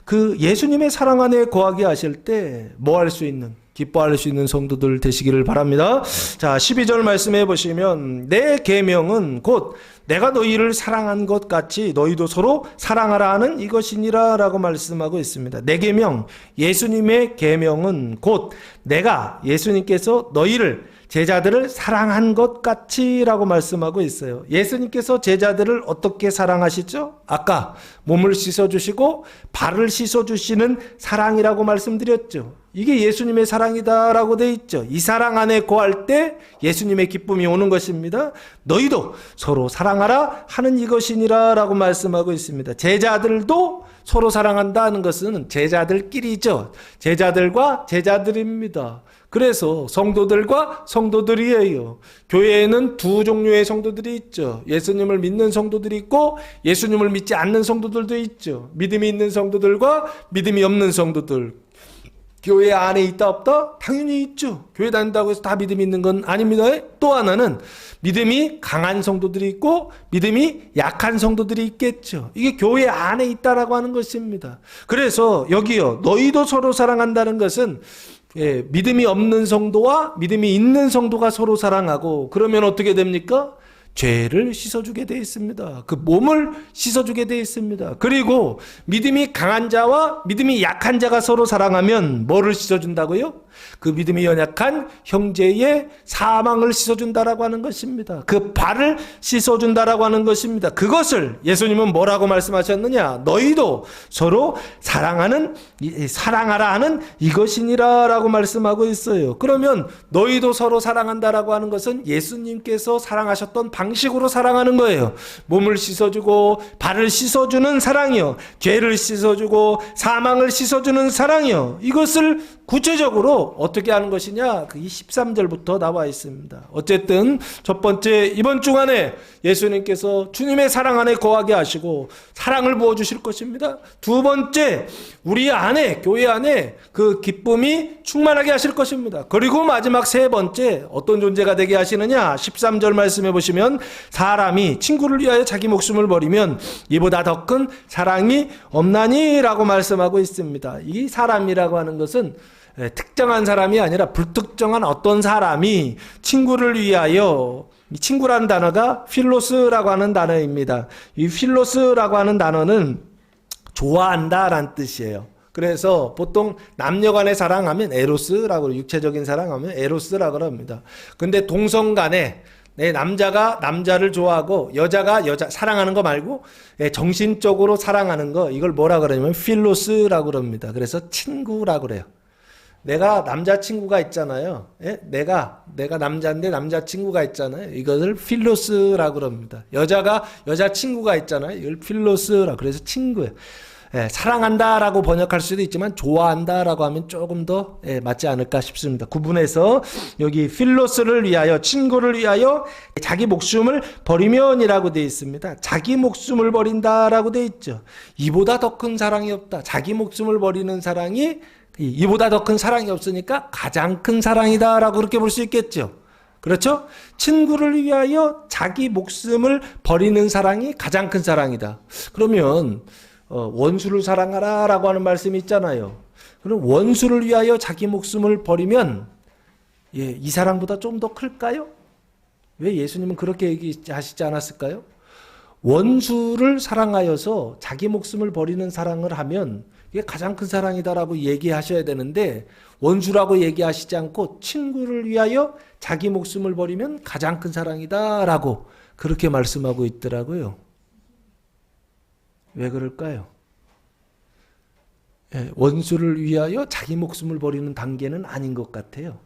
그 예수님의 사랑 안에 거하게 하실 때 뭐 할 수 있는, 기뻐할 수 있는 성도들 되시기를 바랍니다. 자, 12절 말씀해 보시면 내 계명은 곧 내가 너희를 사랑한 것 같이 너희도 서로 사랑하라 하는 이것이니라 라고 말씀하고 있습니다. 내 계명, 예수님의 계명은 곧 내가, 예수님께서 너희를, 제자들을 사랑한 것 같이 라고 말씀하고 있어요. 예수님께서 제자들을 어떻게 사랑하시죠? 아까 몸을 씻어주시고 발을 씻어주시는 사랑이라고 말씀드렸죠. 이게 예수님의 사랑이다라고 돼 있죠. 이 사랑 안에 거할 때 예수님의 기쁨이 오는 것입니다. 너희도 서로 사랑하라 하는 이것이니라 라고 말씀하고 있습니다. 제자들도 서로 사랑한다는 것은 제자들끼리죠. 제자들과 제자들입니다. 그래서 성도들과 성도들이에요. 교회에는 두 종류의 성도들이 있죠. 예수님을 믿는 성도들이 있고 예수님을 믿지 않는 성도들도 있죠. 믿음이 있는 성도들과 믿음이 없는 성도들. 교회 안에 있다 없다? 당연히 있죠. 교회 다닌다고 해서 다 믿음이 있는 건 아닙니다. 또 하나는 믿음이 강한 성도들이 있고 믿음이 약한 성도들이 있겠죠. 이게 교회 안에 있다라고 하는 것입니다. 그래서 여기요, 너희도 서로 사랑한다는 것은 믿음이 없는 성도와 믿음이 있는 성도가 서로 사랑하고, 그러면 어떻게 됩니까? 죄를 씻어주게 되어 있습니다. 그 몸을 씻어주게 되어 있습니다. 그리고 믿음이 강한 자와 믿음이 약한 자가 서로 사랑하면 뭐를 씻어준다고요? 그 믿음이 연약한 형제의 사망을 씻어준다라고 하는 것입니다. 그 발을 씻어준다라고 하는 것입니다. 그것을 예수님은 뭐라고 말씀하셨느냐? 너희도 서로 사랑하라 하는 이것이니라 라고 말씀하고 있어요. 그러면 너희도 서로 사랑한다라고 하는 것은 예수님께서 사랑하셨던 방식으로 사랑하는 거예요. 몸을 씻어주고 발을 씻어주는 사랑이요, 죄를 씻어주고 사망을 씻어주는 사랑이요. 이것을 구체적으로 어떻게 하는 것이냐? 그 13절부터 나와 있습니다. 어쨌든 첫 번째, 이번 주간에 예수님께서 주님의 사랑 안에 거하게 하시고 사랑을 부어주실 것입니다. 두 번째, 우리 안에, 교회 안에 그 기쁨이 충만하게 하실 것입니다. 그리고 마지막 세 번째, 어떤 존재가 되게 하시느냐? 13절 말씀해 보시면 사람이 친구를 위하여 자기 목숨을 버리면 이보다 더 큰 사랑이 없나니? 라고 말씀하고 있습니다. 이 사람이라고 하는 것은 특정한 사람이 아니라 불특정한 어떤 사람이 친구를 위하여, 이 친구라는 단어가 필로스라고 하는 단어입니다. 이 필로스라고 하는 단어는 좋아한다라는 뜻이에요. 그래서 보통 남녀간의 사랑하면 에로스라고, 육체적인 사랑하면 에로스라고 합니다. 근데 동성간에 남자가 남자를 좋아하고 여자가 여자 사랑하는 거 말고 정신적으로 사랑하는 거, 이걸 뭐라 그러냐면 필로스라고 그럽니다. 그래서 친구라고 그래요. 내가 남자친구가 있잖아요. 내가 남자인데 남자친구가 있잖아요. 이것을 필로스라고 그럽니다. 여자가 여자친구가 있잖아요. 이걸 필로스라고, 그래서 친구예요. 사랑한다라고 번역할 수도 있지만 좋아한다라고 하면 조금 더 맞지 않을까 싶습니다. 구분해서 여기 필로스를 위하여, 친구를 위하여 자기 목숨을 버리면이라고 되어 있습니다. 자기 목숨을 버린다라고 되어 있죠. 이보다 더 큰 사랑이 없다. 자기 목숨을 버리는 사랑이 이보다 더 큰 사랑이 없으니까 가장 큰 사랑이다라고 그렇게 볼 수 있겠죠. 그렇죠? 친구를 위하여 자기 목숨을 버리는 사랑이 가장 큰 사랑이다. 그러면 원수를 사랑하라 라고 하는 말씀이 있잖아요. 그럼 원수를 위하여 자기 목숨을 버리면 이 사랑보다 좀 더 클까요? 왜 예수님은 그렇게 얘기하시지 않았을까요? 원수를 사랑하여서 자기 목숨을 버리는 사랑을 하면 이게 가장 큰 사랑이다라고 얘기하셔야 되는데, 원수라고 얘기하시지 않고 친구를 위하여 자기 목숨을 버리면 가장 큰 사랑이다라고 그렇게 말씀하고 있더라고요. 왜 그럴까요? 원수를 위하여 자기 목숨을 버리는 단계는 아닌 것 같아요.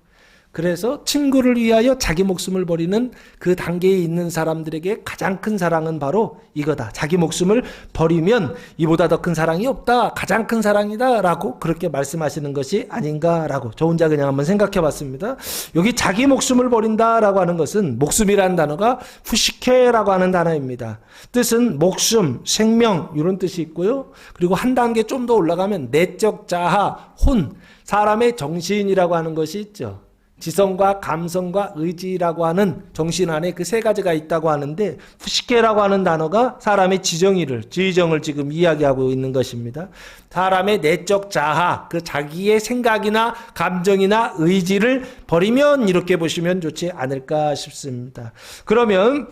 그래서 친구를 위하여 자기 목숨을 버리는 그 단계에 있는 사람들에게 가장 큰 사랑은 바로 이거다. 자기 목숨을 버리면 이보다 더 큰 사랑이 없다. 가장 큰 사랑이다. 라고 그렇게 말씀하시는 것이 아닌가라고 저 혼자 그냥 한번 생각해 봤습니다. 여기 자기 목숨을 버린다라고 하는 것은 목숨이라는 단어가 푸시케라고 하는 단어입니다. 뜻은 목숨, 생명 이런 뜻이 있고요. 그리고 한 단계 좀 더 올라가면 내적 자아, 혼, 사람의 정신이라고 하는 것이 있죠. 지성과 감성과 의지라고 하는 정신 안에 그 세 가지가 있다고 하는데 푸시케라고 하는 단어가 사람의 지정을 지금 이야기하고 있는 것입니다. 사람의 내적 자아, 그 자기의 생각이나 감정이나 의지를 버리면 이렇게 보시면 좋지 않을까 싶습니다. 그러면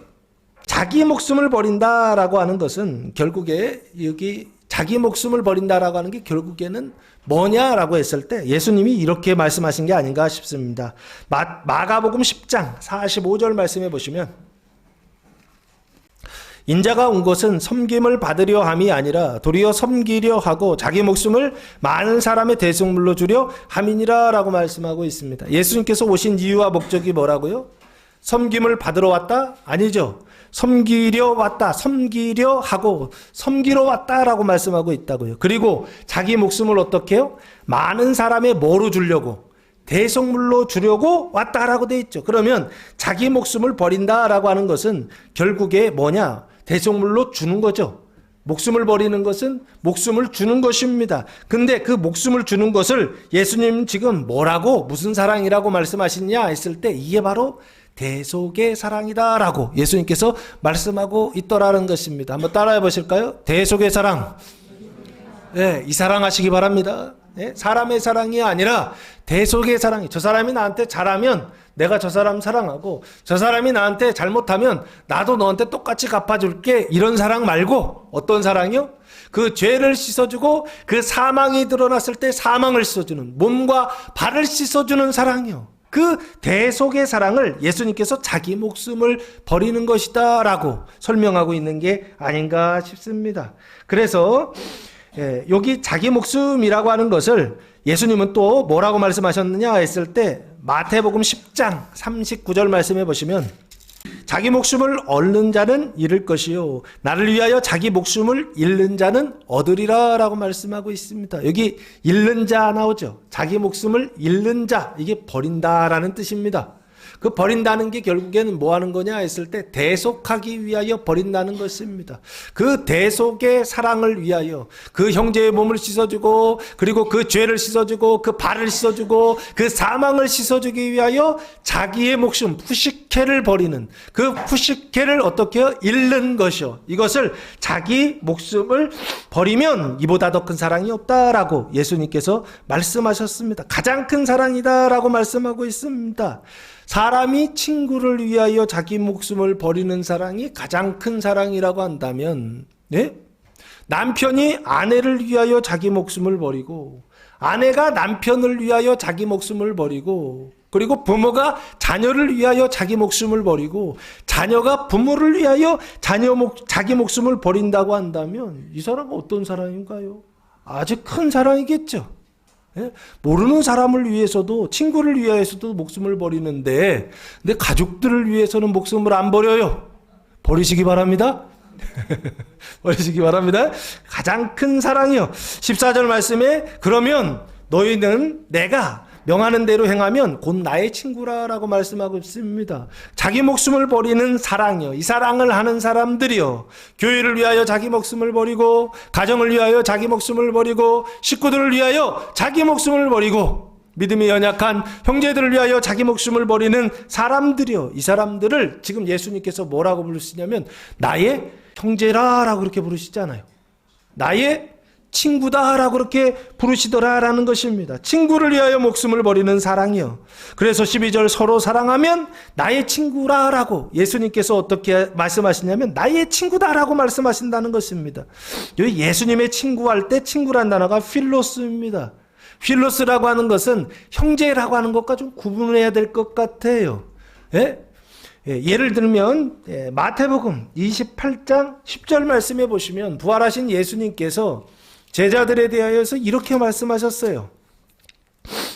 자기 목숨을 버린다라고 하는 것은 결국에 여기 자기 목숨을 버린다라고 하는 게 결국에는 뭐냐라고 했을 때 예수님이 이렇게 말씀하신 게 아닌가 싶습니다. 마가복음 10장 45절 말씀해 보시면 인자가 온 것은 섬김을 받으려 함이 아니라 도리어 섬기려 하고 자기 목숨을 많은 사람의 대속물로 주려 함이니라 라고 말씀하고 있습니다. 예수님께서 오신 이유와 목적이 뭐라고요? 섬김을 받으러 왔다? 아니죠. 섬기려 왔다, 섬기려 하고 섬기러 왔다라고 말씀하고 있다고요. 그리고 자기 목숨을 어떻게 해요? 많은 사람의 뭐로 주려고? 대속물로 주려고 왔다라고 돼 있죠. 그러면 자기 목숨을 버린다라고 하는 것은 결국에 뭐냐? 대속물로 주는 거죠. 목숨을 버리는 것은 목숨을 주는 것입니다. 근데 그 목숨을 주는 것을 예수님 지금 뭐라고 무슨 사랑이라고 말씀하시냐 했을 때 이게 바로 대속의 사랑이다라고 예수님께서 말씀하고 있더라는 것입니다. 한번 따라해 보실까요? 대속의 사랑. 네, 이 사랑 하시기 바랍니다. 네, 사람의 사랑이 아니라 대속의 사랑이. 저 사람이 나한테 잘하면 내가 저 사람 사랑하고 저 사람이 나한테 잘못하면 나도 너한테 똑같이 갚아줄게. 이런 사랑 말고 어떤 사랑이요? 그 죄를 씻어주고 그 사망이 드러났을 때 사망을 씻어주는 몸과 발을 씻어주는 사랑이요. 그 대속의 사랑을 예수님께서 자기 목숨을 버리는 것이다 라고 설명하고 있는 게 아닌가 싶습니다. 그래서 여기 자기 목숨이라고 하는 것을 예수님은 또 뭐라고 말씀하셨느냐 했을 때 마태복음 10장 39절 말씀해 보시면 자기 목숨을 얻는 자는 잃을 것이요 나를 위하여 자기 목숨을 잃는 자는 얻으리라 라고 말씀하고 있습니다. 여기 잃는 자 나오죠. 자기 목숨을 잃는 자, 이게 버린다라는 뜻입니다. 그 버린다는 게 결국에는 뭐 하는 거냐 했을 때 대속하기 위하여 버린다는 것입니다. 그 대속의 사랑을 위하여 그 형제의 몸을 씻어주고 그리고 그 죄를 씻어주고 그 발을 씻어주고 그 사망을 씻어주기 위하여 자기의 목숨 푸시케를 버리는 그 푸시케를 어떻게 해요? 잃는 것이요. 이것을 자기 목숨을 버리면 이보다 더 큰 사랑이 없다라고 예수님께서 말씀하셨습니다. 가장 큰 사랑이다라고 말씀하고 있습니다. 사람이 친구를 위하여 자기 목숨을 버리는 사랑이 가장 큰 사랑이라고 한다면, 네? 남편이 아내를 위하여 자기 목숨을 버리고, 아내가 남편을 위하여 자기 목숨을 버리고, 그리고 부모가 자녀를 위하여 자기 목숨을 버리고, 자녀가 부모를 위하여 자기 목숨을 버린다고 한다면, 이 사람은 어떤 사랑인가요? 아주 큰 사랑이겠죠. 모르는 사람을 위해서도 친구를 위해서도 목숨을 버리는데 근데 가족들을 위해서는 목숨을 안 버려요. 버리시기 바랍니다. 버리시기 바랍니다. 가장 큰 사랑이요. 14절 말씀에 그러면 너희는 내가 명하는 대로 행하면 곧 나의 친구라라고 말씀하고 있습니다. 자기 목숨을 버리는 사랑이요. 이 사랑을 하는 사람들이요. 교회를 위하여 자기 목숨을 버리고 가정을 위하여 자기 목숨을 버리고 식구들을 위하여 자기 목숨을 버리고 믿음이 연약한 형제들을 위하여 자기 목숨을 버리는 사람들이요. 이 사람들을 지금 예수님께서 뭐라고 부르시냐면 나의 형제라라고 그렇게 부르시잖아요. 나의 친구다라고 그렇게 부르시더라라는 것입니다. 친구를 위하여 목숨을 버리는 사랑이요. 그래서 12절 서로 사랑하면 나의 친구라라고 예수님께서 어떻게 말씀하시냐면 나의 친구다라고 말씀하신다는 것입니다. 여기 예수님의 친구할 때 친구란 단어가 필로스입니다. 필로스라고 하는 것은 형제라고 하는 것과 좀 구분해야 될 것 같아요. 예를 들면 마태복음 28장 10절 말씀해 보시면 부활하신 예수님께서 제자들에 대하여서 이렇게 말씀하셨어요.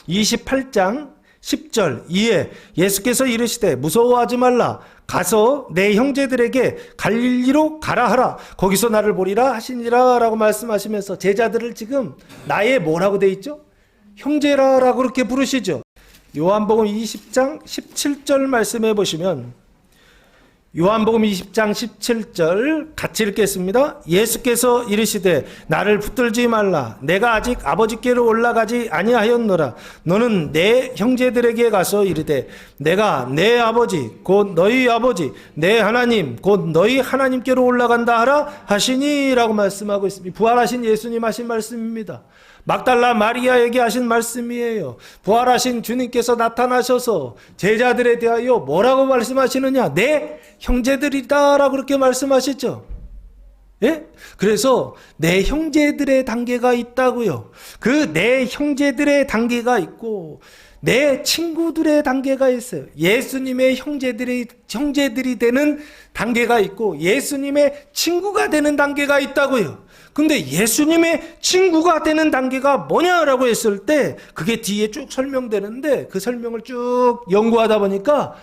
28장 10절 이에 예수께서 이르시되 무서워하지 말라. 가서 내 형제들에게 갈릴리로 가라 하라. 거기서 나를 보리라 하시니라 라고 말씀하시면서 제자들을 지금 나의 뭐라고 돼 있죠? 형제라라고 그렇게 부르시죠. 요한복음 20장 17절 말씀해 보시면 요한복음 20장 17절 같이 읽겠습니다. 예수께서 이르시되 나를 붙들지 말라. 내가 아직 아버지께로 올라가지 아니하였노라. 너는 내 형제들에게 가서 이르되 내가 내 아버지 곧 너희 아버지 내 하나님 곧 너희 하나님께로 올라간다 하라 하시니 라고 말씀하고 있습니다. 부활하신 예수님 하신 말씀입니다. 막달라 마리아에게 하신 말씀이에요. 부활하신 주님께서 나타나셔서 제자들에 대하여 뭐라고 말씀하시느냐? 내 형제들이다 라고 그렇게 말씀하시죠. 예? 그래서 내 형제들의 단계가 있다고요. 그 내 형제들의 단계가 있고 내 친구들의 단계가 있어요. 예수님의 형제들이 되는 단계가 있고 예수님의 친구가 되는 단계가 있다고요. 근데 예수님의 친구가 되는 단계가 뭐냐라고 했을 때 그게 뒤에 쭉 설명되는데 그 설명을 쭉 연구하다 보니까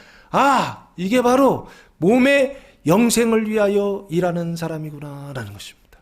이게 바로 몸의 영생을 위하여 일하는 사람이구나라는 것입니다.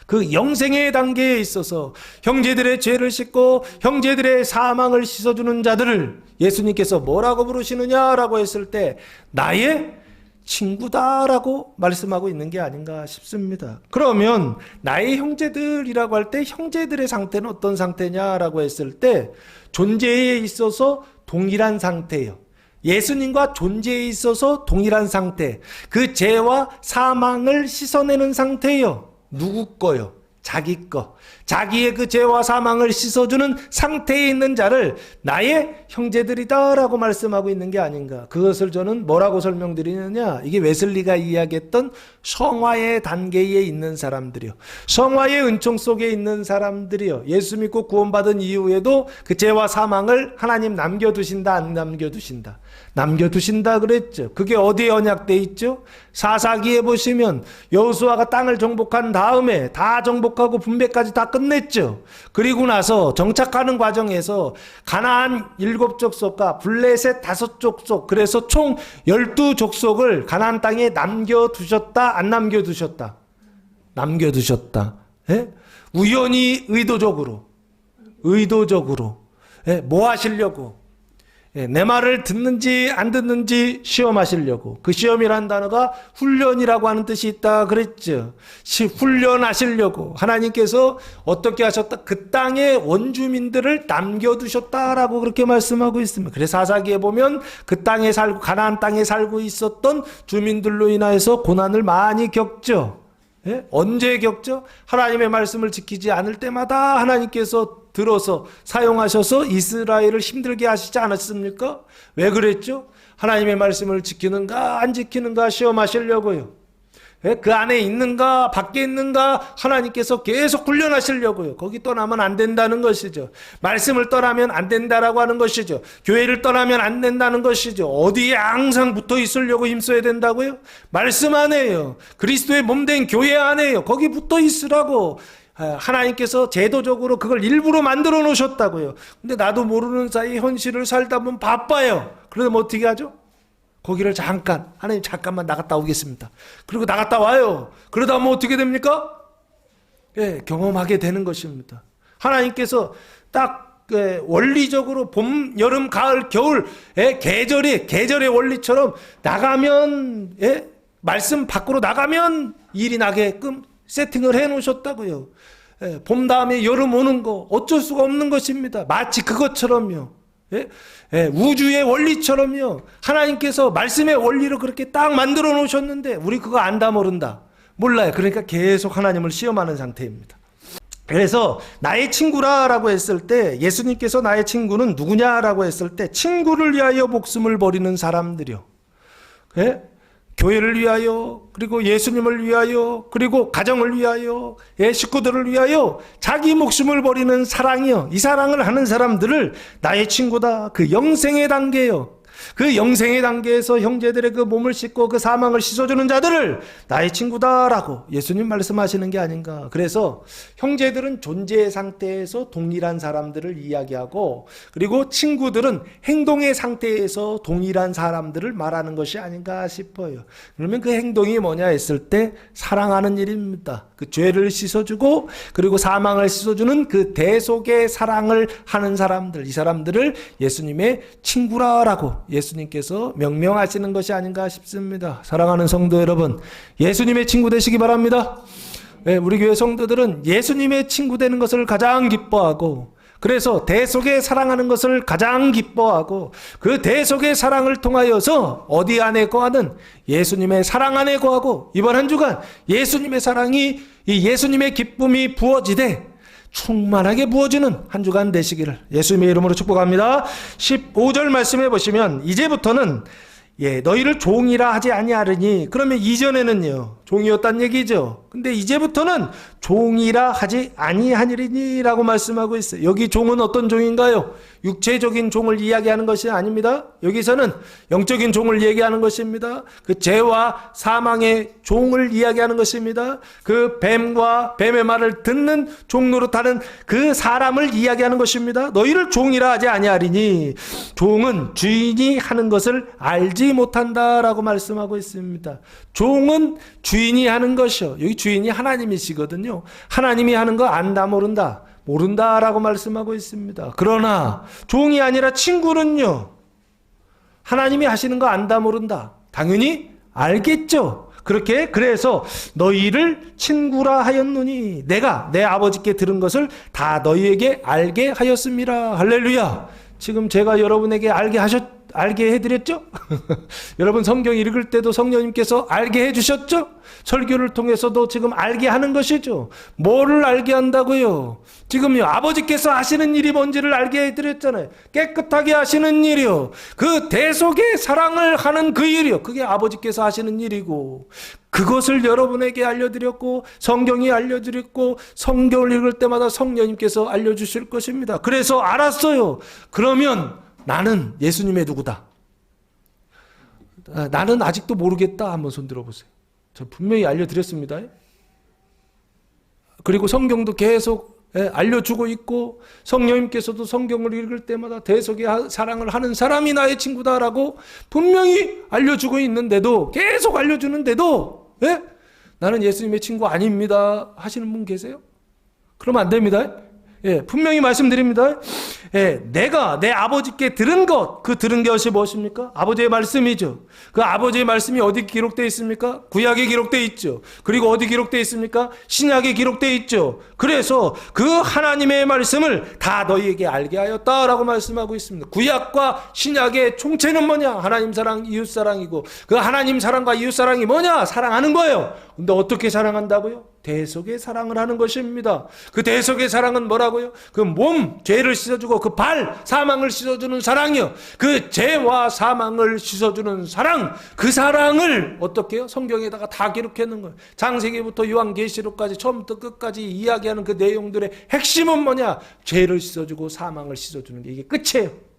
그 영생의 단계에 있어서 형제들의 죄를 씻고 형제들의 사망을 씻어주는 자들을 예수님께서 뭐라고 부르시느냐라고 했을 때 나의 친구다라고 말씀하고 있는 게 아닌가 싶습니다. 그러면 나의 형제들이라고 할 때 형제들의 상태는 어떤 상태냐라고 했을 때 존재에 있어서 동일한 상태예요. 예수님과 존재에 있어서 동일한 상태. 그 죄와 사망을 씻어내는 상태예요. 누구 거요? 자기 거. 자기의 그 죄와 사망을 씻어주는 상태에 있는 자를 나의 형제들이다라고 말씀하고 있는 게 아닌가. 그것을 저는 뭐라고 설명드리느냐. 이게 웨슬리가 이야기했던 성화의 단계에 있는 사람들이요. 성화의 은총 속에 있는 사람들이요. 예수 믿고 구원받은 이후에도 그 죄와 사망을 하나님 남겨두신다 안 남겨두신다. 남겨두신다 그랬죠. 그게 어디에 언약돼 있죠? 사사기에 보시면 여호수아가 땅을 정복한 다음에 다 정복하고 분배까지 다 끝냈죠. 그리고 나서 정착하는 과정에서 가나안 7족속과 블레셋 5족속, 그래서 총 12족속을 가나안 땅에 남겨두셨다 안 남겨두셨다? 남겨두셨다. 예? 우연히 의도적으로 뭐 하시려고? 내 말을 듣는지 안 듣는지 시험하시려고. 그 시험이라는 단어가 훈련이라고 하는 뜻이 있다 그랬죠. 훈련하시려고 하나님께서 어떻게 하셨다? 그 땅의 원주민들을 남겨두셨다라고 그렇게 말씀하고 있습니다. 그래서 사사기에 보면 그 땅에 살고 가나안 땅에 살고 있었던 주민들로 인하여서 고난을 많이 겪죠. 예? 언제 겪죠? 하나님의 말씀을 지키지 않을 때마다 하나님께서 들어서 사용하셔서 이스라엘을 힘들게 하시지 않았습니까? 왜 그랬죠? 하나님의 말씀을 지키는가 안 지키는가 시험하시려고요. 예? 그 안에 있는가 밖에 있는가 하나님께서 계속 훈련하시려고요. 거기 떠나면 안 된다는 것이죠. 말씀을 떠나면 안 된다라고 하는 것이죠. 교회를 떠나면 안 된다는 것이죠. 어디에 항상 붙어 있으려고 힘써야 된다고요? 말씀 안에요. 그리스도의 몸된 교회 안에요. 거기 붙어 있으라고 하나님께서 제도적으로 그걸 일부러 만들어 놓으셨다고요. 근데 나도 모르는 사이 현실을 살다 보면 바빠요. 그러면 어떻게 하죠? 거기를 잠깐, 하나님 잠깐만 나갔다 오겠습니다. 그리고 나갔다 와요. 그러다 보면 어떻게 됩니까? 예, 경험하게 되는 것입니다. 하나님께서 딱 원리적으로 봄, 여름, 가을, 겨울 계절의 원리처럼 나가면 말씀 밖으로 나가면 일이 나게끔 세팅을 해 놓으셨다고요. 봄 다음에 여름 오는 거 어쩔 수가 없는 것입니다. 마치 그것처럼요. 우주의 원리처럼요. 하나님께서 말씀의 원리로 그렇게 딱 만들어 놓으셨는데 우리 그거 안다 모른다. 몰라요. 그러니까 계속 하나님을 시험하는 상태입니다. 그래서 나의 친구라고 했을 때 예수님께서 나의 친구는 누구냐라고 했을 때 친구를 위하여 목숨을 버리는 사람들이요. 교회를 위하여, 그리고 예수님을 위하여, 그리고 가정을 위하여, 식구들을 위하여 자기 목숨을 버리는 사랑이요. 이 사랑을 하는 사람들을 나의 친구다. 그 영생의 단계요. 그 영생의 단계에서 형제들의 그 몸을 씻고 그 사망을 씻어주는 자들을 나의 친구다라고 예수님 말씀하시는 게 아닌가. 그래서 형제들은 존재의 상태에서 동일한 사람들을 이야기하고, 그리고 친구들은 행동의 상태에서 동일한 사람들을 말하는 것이 아닌가 싶어요. 그러면 그 행동이 뭐냐 했을 때 사랑하는 일입니다. 그 죄를 씻어주고 그리고 사망을 씻어주는 그 대속의 사랑을 하는 사람들, 이 사람들을 예수님의 친구라라고 예수님께서 명명하시는 것이 아닌가 싶습니다. 사랑하는 성도 여러분, 예수님의 친구 되시기 바랍니다. 우리 교회 성도들은 예수님의 친구 되는 것을 가장 기뻐하고, 그래서 대속의 사랑하는 것을 가장 기뻐하고, 그 대속의 사랑을 통하여서 어디 안에 거하는 예수님의 사랑 안에 거하고, 이번 한 주간 예수님의 사랑이, 이 예수님의 기쁨이 부어지되 충만하게 부어지는 한 주간 되시기를 예수님의 이름으로 축복합니다. 15절 말씀해 보시면, 이제부터는 너희를 종이라 하지 아니하리니, 그러면 이전에는요 종이었단 얘기죠. 근데 이제부터는 종이라 하지 아니하리니 라고 말씀하고 있어요. 여기 종은 어떤 종인가요? 육체적인 종을 이야기하는 것이 아닙니다. 여기서는 영적인 종을 얘기하는 것입니다. 그 죄와 사망의 종을 이야기하는 것입니다. 그 뱀과 뱀의 말을 듣는 종노릇하는 그 사람을 이야기하는 것입니다. 너희를 종이라 하지 아니하리니, 종은 주인이 하는 것을 알지 못한다라고 말씀하고 있습니다. 종은 주인이 하는 것이요, 여기 주인이 하나님이시거든요. 하나님이 하는 거 안다 모른다, 모른다라고 말씀하고 있습니다. 그러나 종이 아니라 친구는요, 하나님이 하시는 거 안다 모른다, 당연히 알겠죠. 그래서 너희를 친구라 하였노니, 내가 내 아버지께 들은 것을 다 너희에게 알게 하였음이라. 할렐루야. 지금 제가 여러분에게 알게 해드렸죠? 여러분 성경 읽을 때도 성령님께서 알게 해주셨죠? 설교를 통해서도 지금 알게 하는 것이죠. 뭐를 알게 한다고요? 지금요, 아버지께서 하시는 일이 뭔지를 알게 해드렸잖아요. 깨끗하게 하시는 일이요, 그 대속의 사랑을 하는 그 일이요, 그게 아버지께서 하시는 일이고, 그것을 여러분에게 알려드렸고, 성경이 알려드렸고, 성경을 읽을 때마다 성령님께서 알려주실 것입니다. 그래서 알았어요. 그러면 나는 예수님의 누구다, 나는 아직도 모르겠다, 한번 손 들어보세요. 저 분명히 알려드렸습니다. 그리고 성경도 계속 알려주고 있고, 성령님께서도 성경을 읽을 때마다 대속의 사랑을 하는 사람이 나의 친구다라고 분명히 알려주고 있는데도, 계속 알려주는데도 나는 예수님의 친구 아닙니다 하시는 분 계세요? 그러면 안 됩니다. 분명히 말씀드립니다. 내가 내 아버지께 들은 것, 그 들은 것이 무엇입니까? 아버지의 말씀이죠. 그 아버지의 말씀이 어디 기록되어 있습니까? 구약에 기록되어 있죠. 그리고 어디 기록되어 있습니까? 신약에 기록되어 있죠. 그래서 그 하나님의 말씀을 다 너희에게 알게 하였다라고 말씀하고 있습니다. 구약과 신약의 총체는 뭐냐? 하나님 사랑, 이웃 사랑이고, 그 하나님 사랑과 이웃 사랑이 뭐냐? 사랑하는 거예요. 근데 어떻게 사랑한다고요? 대속의 사랑을 하는 것입니다. 그 대속의 사랑은 뭐라고요? 그 몸, 죄를 씻어주고 그 발, 사망을 씻어주는 사랑이요. 그 죄와 사망을 씻어주는 사랑, 그 사랑을 어떻게 해요? 성경에다가 다 기록해 놓은 거예요. 창세기부터 요한계시록까지 처음부터 끝까지 이야기하는 그 내용들의 핵심은 뭐냐? 죄를 씻어주고 사망을 씻어주는 게 이게 끝이에요.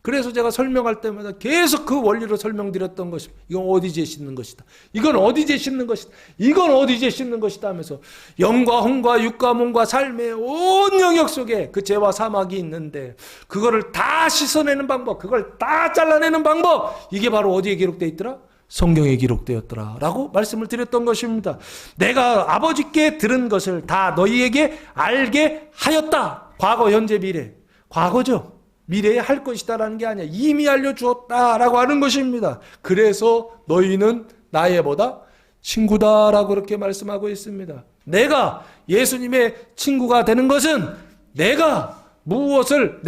그래서 제가 설명할 때마다 계속 그 원리로 설명드렸던 것입니다. 이건 어디에 씻는 것이다, 이건 어디에 씻는 것이다, 이건 어디에 씻는 것이다 하면서 영과 혼과 육과 몸과 삶의 온 영역 속에 그 죄와 사막이 있는데, 그거를 다 씻어내는 방법, 그걸 다 잘라내는 방법, 이게 바로 어디에 기록되어 있더라? 성경에 기록되었더라 라고 말씀을 드렸던 것입니다. 내가 아버지께 들은 것을 다 너희에게 알게 하였다. 과거, 현재, 미래. 과거죠. 미래에 할 것이다라는 게 아니야. 이미 알려주었다라고 하는 것입니다. 그래서 너희는 나의 뭐다? 친구다라고 그렇게 말씀하고 있습니다. 내가 예수님의 친구가 되는 것은 내가 무엇을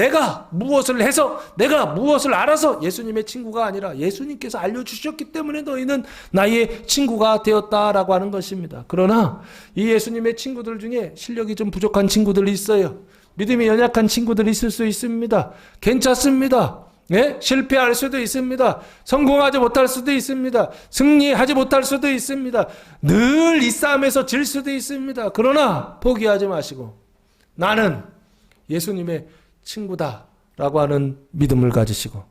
해서, 내가 무엇을 알아서 예수님의 친구가 아니라 예수님께서 알려주셨기 때문에 너희는 나의 친구가 되었다라고 하는 것입니다. 그러나 이 예수님의 친구들 중에 실력이 좀 부족한 친구들이 있어요. 믿음이 연약한 친구들이 있을 수 있습니다. 괜찮습니다. 실패할 수도 있습니다. 성공하지 못할 수도 있습니다. 승리하지 못할 수도 있습니다. 늘 이 싸움에서 질 수도 있습니다. 그러나 포기하지 마시고 나는 예수님의 친구다라고 하는 믿음을 가지시고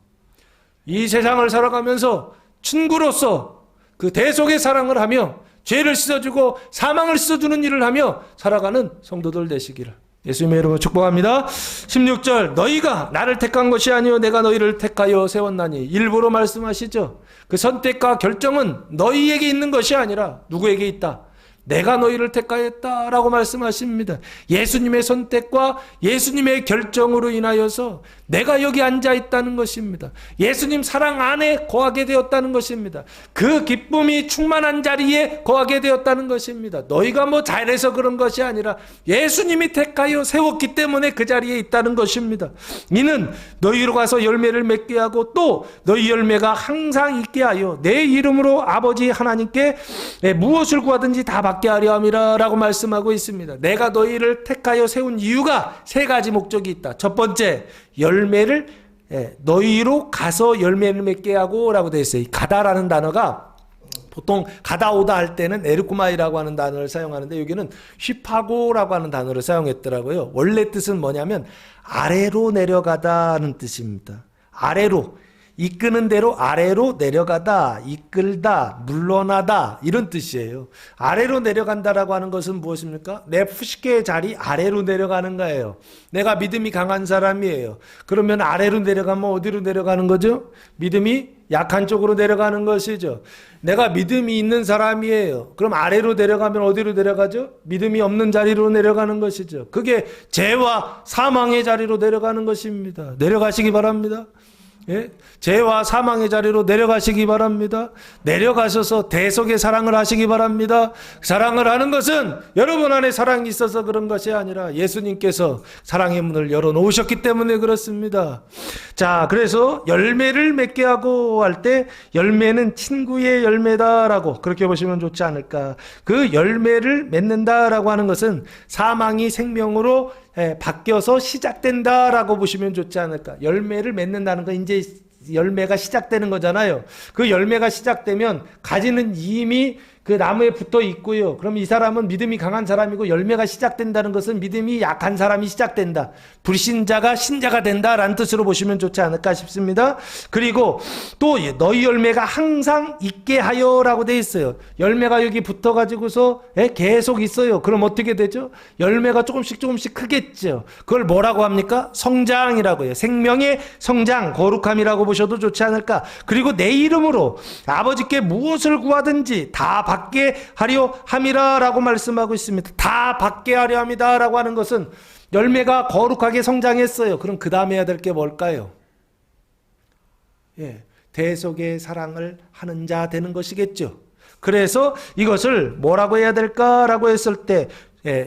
이 세상을 살아가면서 친구로서 그 대속의 사랑을 하며 죄를 씻어주고 사망을 씻어주는 일을 하며 살아가는 성도들 되시기를 예수님의 이름으로 축복합니다. 16절 너희가 나를 택한 것이 아니요 내가 너희를 택하여 세웠나니 일부러 말씀하시죠. 그 선택과 결정은 너희에게 있는 것이 아니라 누구에게 있다? 내가 너희를 택하였다라고 말씀하십니다. 예수님의 선택과 예수님의 결정으로 인하여서 내가 여기 앉아 있다는 것입니다. 예수님 사랑 안에 거하게 되었다는 것입니다. 그 기쁨이 충만한 자리에 거하게 되었다는 것입니다. 너희가 뭐 잘해서 그런 것이 아니라 예수님이 택하여 세웠기 때문에 그 자리에 있다는 것입니다. 이는 너희로 가서 열매를 맺게 하고 또 너희 열매가 항상 있게 하여 내 이름으로 아버지 하나님께 무엇을 구하든지 다 받게 하려 함이라 라고 말씀하고 있습니다. 내가 너희를 택하여 세운 이유가 세 가지 목적이 있다. 첫 번째, 열매를 너희로 가서 열매를 맺게 하고 라고 되어 있어요. 가다라는 단어가 보통 가다 오다 할 때는 에르쿠마이라고 하는 단어를 사용하는데 여기는 휘파고라고 하는 단어를 사용했더라고요. 원래 뜻은 뭐냐면 아래로 내려가다는 뜻입니다. 아래로, 이끄는 대로 아래로 내려가다, 이끌다, 물러나다 이런 뜻이에요. 아래로 내려간다라고 하는 것은 무엇입니까? 내 푸시케의 자리 아래로 내려가는 거예요. 내가 믿음이 강한 사람이에요. 그러면 아래로 내려가면 어디로 내려가는 거죠? 믿음이 약한 쪽으로 내려가는 것이죠. 내가 믿음이 있는 사람이에요. 그럼 아래로 내려가면 어디로 내려가죠? 믿음이 없는 자리로 내려가는 것이죠. 그게 죄와 사망의 자리로 내려가는 것입니다. 내려가시기 바랍니다. 예? 죄와 사망의 자리로 내려가시기 바랍니다. 내려가셔서 대속의 사랑을 하시기 바랍니다. 사랑을 하는 것은 여러분 안에 사랑이 있어서 그런 것이 아니라 예수님께서 사랑의 문을 열어놓으셨기 때문에 그렇습니다. 자, 그래서 열매를 맺게 하고 할 때 열매는 친구의 열매다라고 그렇게 보시면 좋지 않을까. 그 열매를 맺는다라고 하는 것은 사망이 생명으로 바뀌어서 시작된다라고 보시면 좋지 않을까. 열매를 맺는다는 건 이제 열매가 시작되는 거잖아요. 그 열매가 시작되면 가지는 이미 그 나무에 붙어 있고요. 그럼 이 사람은 믿음이 강한 사람이고 열매가 시작된다는 것은 믿음이 약한 사람이 시작된다. 불신자가 신자가 된다라는 뜻으로 보시면 좋지 않을까 싶습니다. 그리고 또 너희 열매가 항상 있게 하여라고 돼 있어요. 열매가 여기 붙어가지고서 계속 있어요. 그럼 어떻게 되죠? 열매가 조금씩 크겠죠. 그걸 뭐라고 합니까? 성장이라고 해요. 생명의 성장, 거룩함이라고 보셔도 좋지 않을까. 그리고 내 이름으로 아버지께 무엇을 구하든지 다 받게 하려 함이라 라고 말씀하고 있습니다. 다 받게 하려 함이다 라고 하는 것은 열매가 거룩하게 성장했어요. 그럼 그 다음에 해야 될 게 뭘까요? 대속의 사랑을 하는 자 되는 것이겠죠. 그래서 이것을 뭐라고 해야 될까라고 했을 때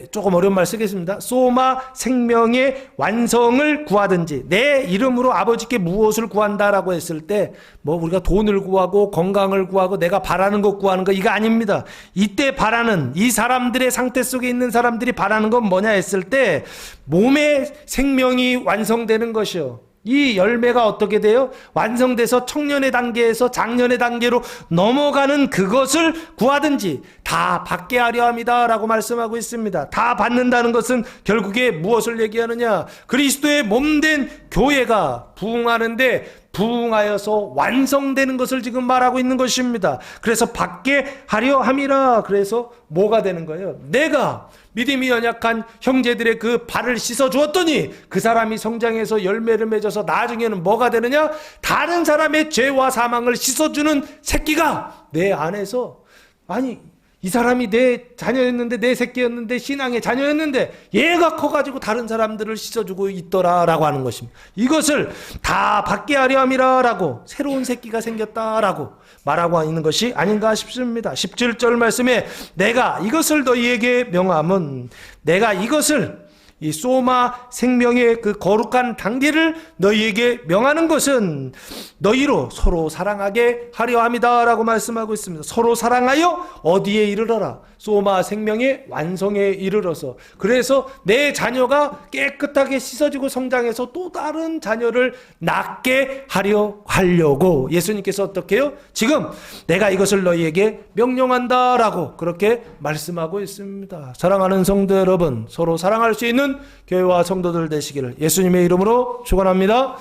조금 어려운 말 쓰겠습니다. 소마 생명의 완성을 구하든지 내 이름으로 아버지께 무엇을 구한다라고 했을 때 뭐 우리가 돈을 구하고 건강을 구하고 내가 바라는 것 구하는 거 이거 아닙니다. 이때 바라는 이 사람들의 상태 속에 있는 사람들이 바라는 건 뭐냐 했을 때 몸의 생명이 완성되는 것이요. 이 열매가 어떻게 돼요? 완성돼서 청년의 단계에서 장년의 단계로 넘어가는 그것을 구하든지 다 받게 하려 합니다 라고 말씀하고 있습니다. 다 받는다는 것은 결국에 무엇을 얘기하느냐? 그리스도의 몸된 교회가 부흥하는데 부흥하여서 완성되는 것을 지금 말하고 있는 것입니다. 그래서 받게 하려 함이라. 그래서 뭐가 되는 거예요? 내가 믿음이 연약한 형제들의 그 발을 씻어 주었더니 그 사람이 성장해서 열매를 맺어서 나중에는 뭐가 되느냐? 다른 사람의 죄와 사망을 씻어주는 새끼가 내 안에서, 아니 이 사람이 내 자녀였는데, 내 새끼였는데, 신앙의 자녀였는데 얘가 커가지고 다른 사람들을 씻어주고 있더라라고 하는 것입니다. 이것을 다 받게 하려 함이라 라고, 새로운 새끼가 생겼다라고 말하고 있는 것이 아닌가 싶습니다. 17절 말씀에 내가 이것을 너희에게 명함은, 내가 이것을, 이 소마 생명의 그 거룩한 단계를 너희에게 명하는 것은 너희로 서로 사랑하게 하려 함이다 라고 말씀하고 있습니다. 서로 사랑하여 어디에 이르러라? 소마 생명의 완성에 이르러서. 그래서 내 자녀가 깨끗하게 씻어지고 성장해서 또 다른 자녀를 낳게 하려고 예수님께서 어떻게 해요? 지금 내가 이것을 너희에게 명령한다 라고 그렇게 말씀하고 있습니다. 사랑하는 성도 여러분, 서로 사랑할 수 있는 교회와 성도들 되시기를 예수님의 이름으로 축원합니다.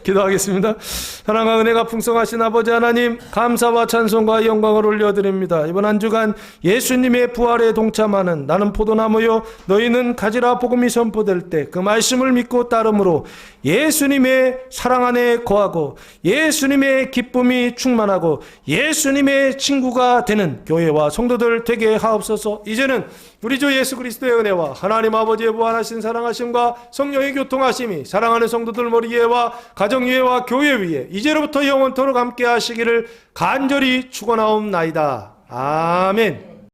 기도하겠습니다. 사랑과 은혜가 풍성하신 아버지 하나님, 감사와 찬송과 영광을 올려드립니다. 이번 한 주간 예수님의 부활에 동참하는 나는 포도나무요 너희는 가지라 복음이 선포될 때 그 말씀을 믿고 따름으로 예수님의 사랑 안에 거하고 예수님의 기쁨이 충만하고 예수님의 친구가 되는 교회와 성도들 되게 하옵소서. 이제는 우리 주 예수 그리스도의 은혜와 하나님 아버지의 무한하신 사랑하심과 성령의 교통하심이 사랑하는 성도들 머리 위에와 가정 위에와 교회 위에 이제로부터 영원토록 함께 하시기를 간절히 축원하옵나이다. 아멘.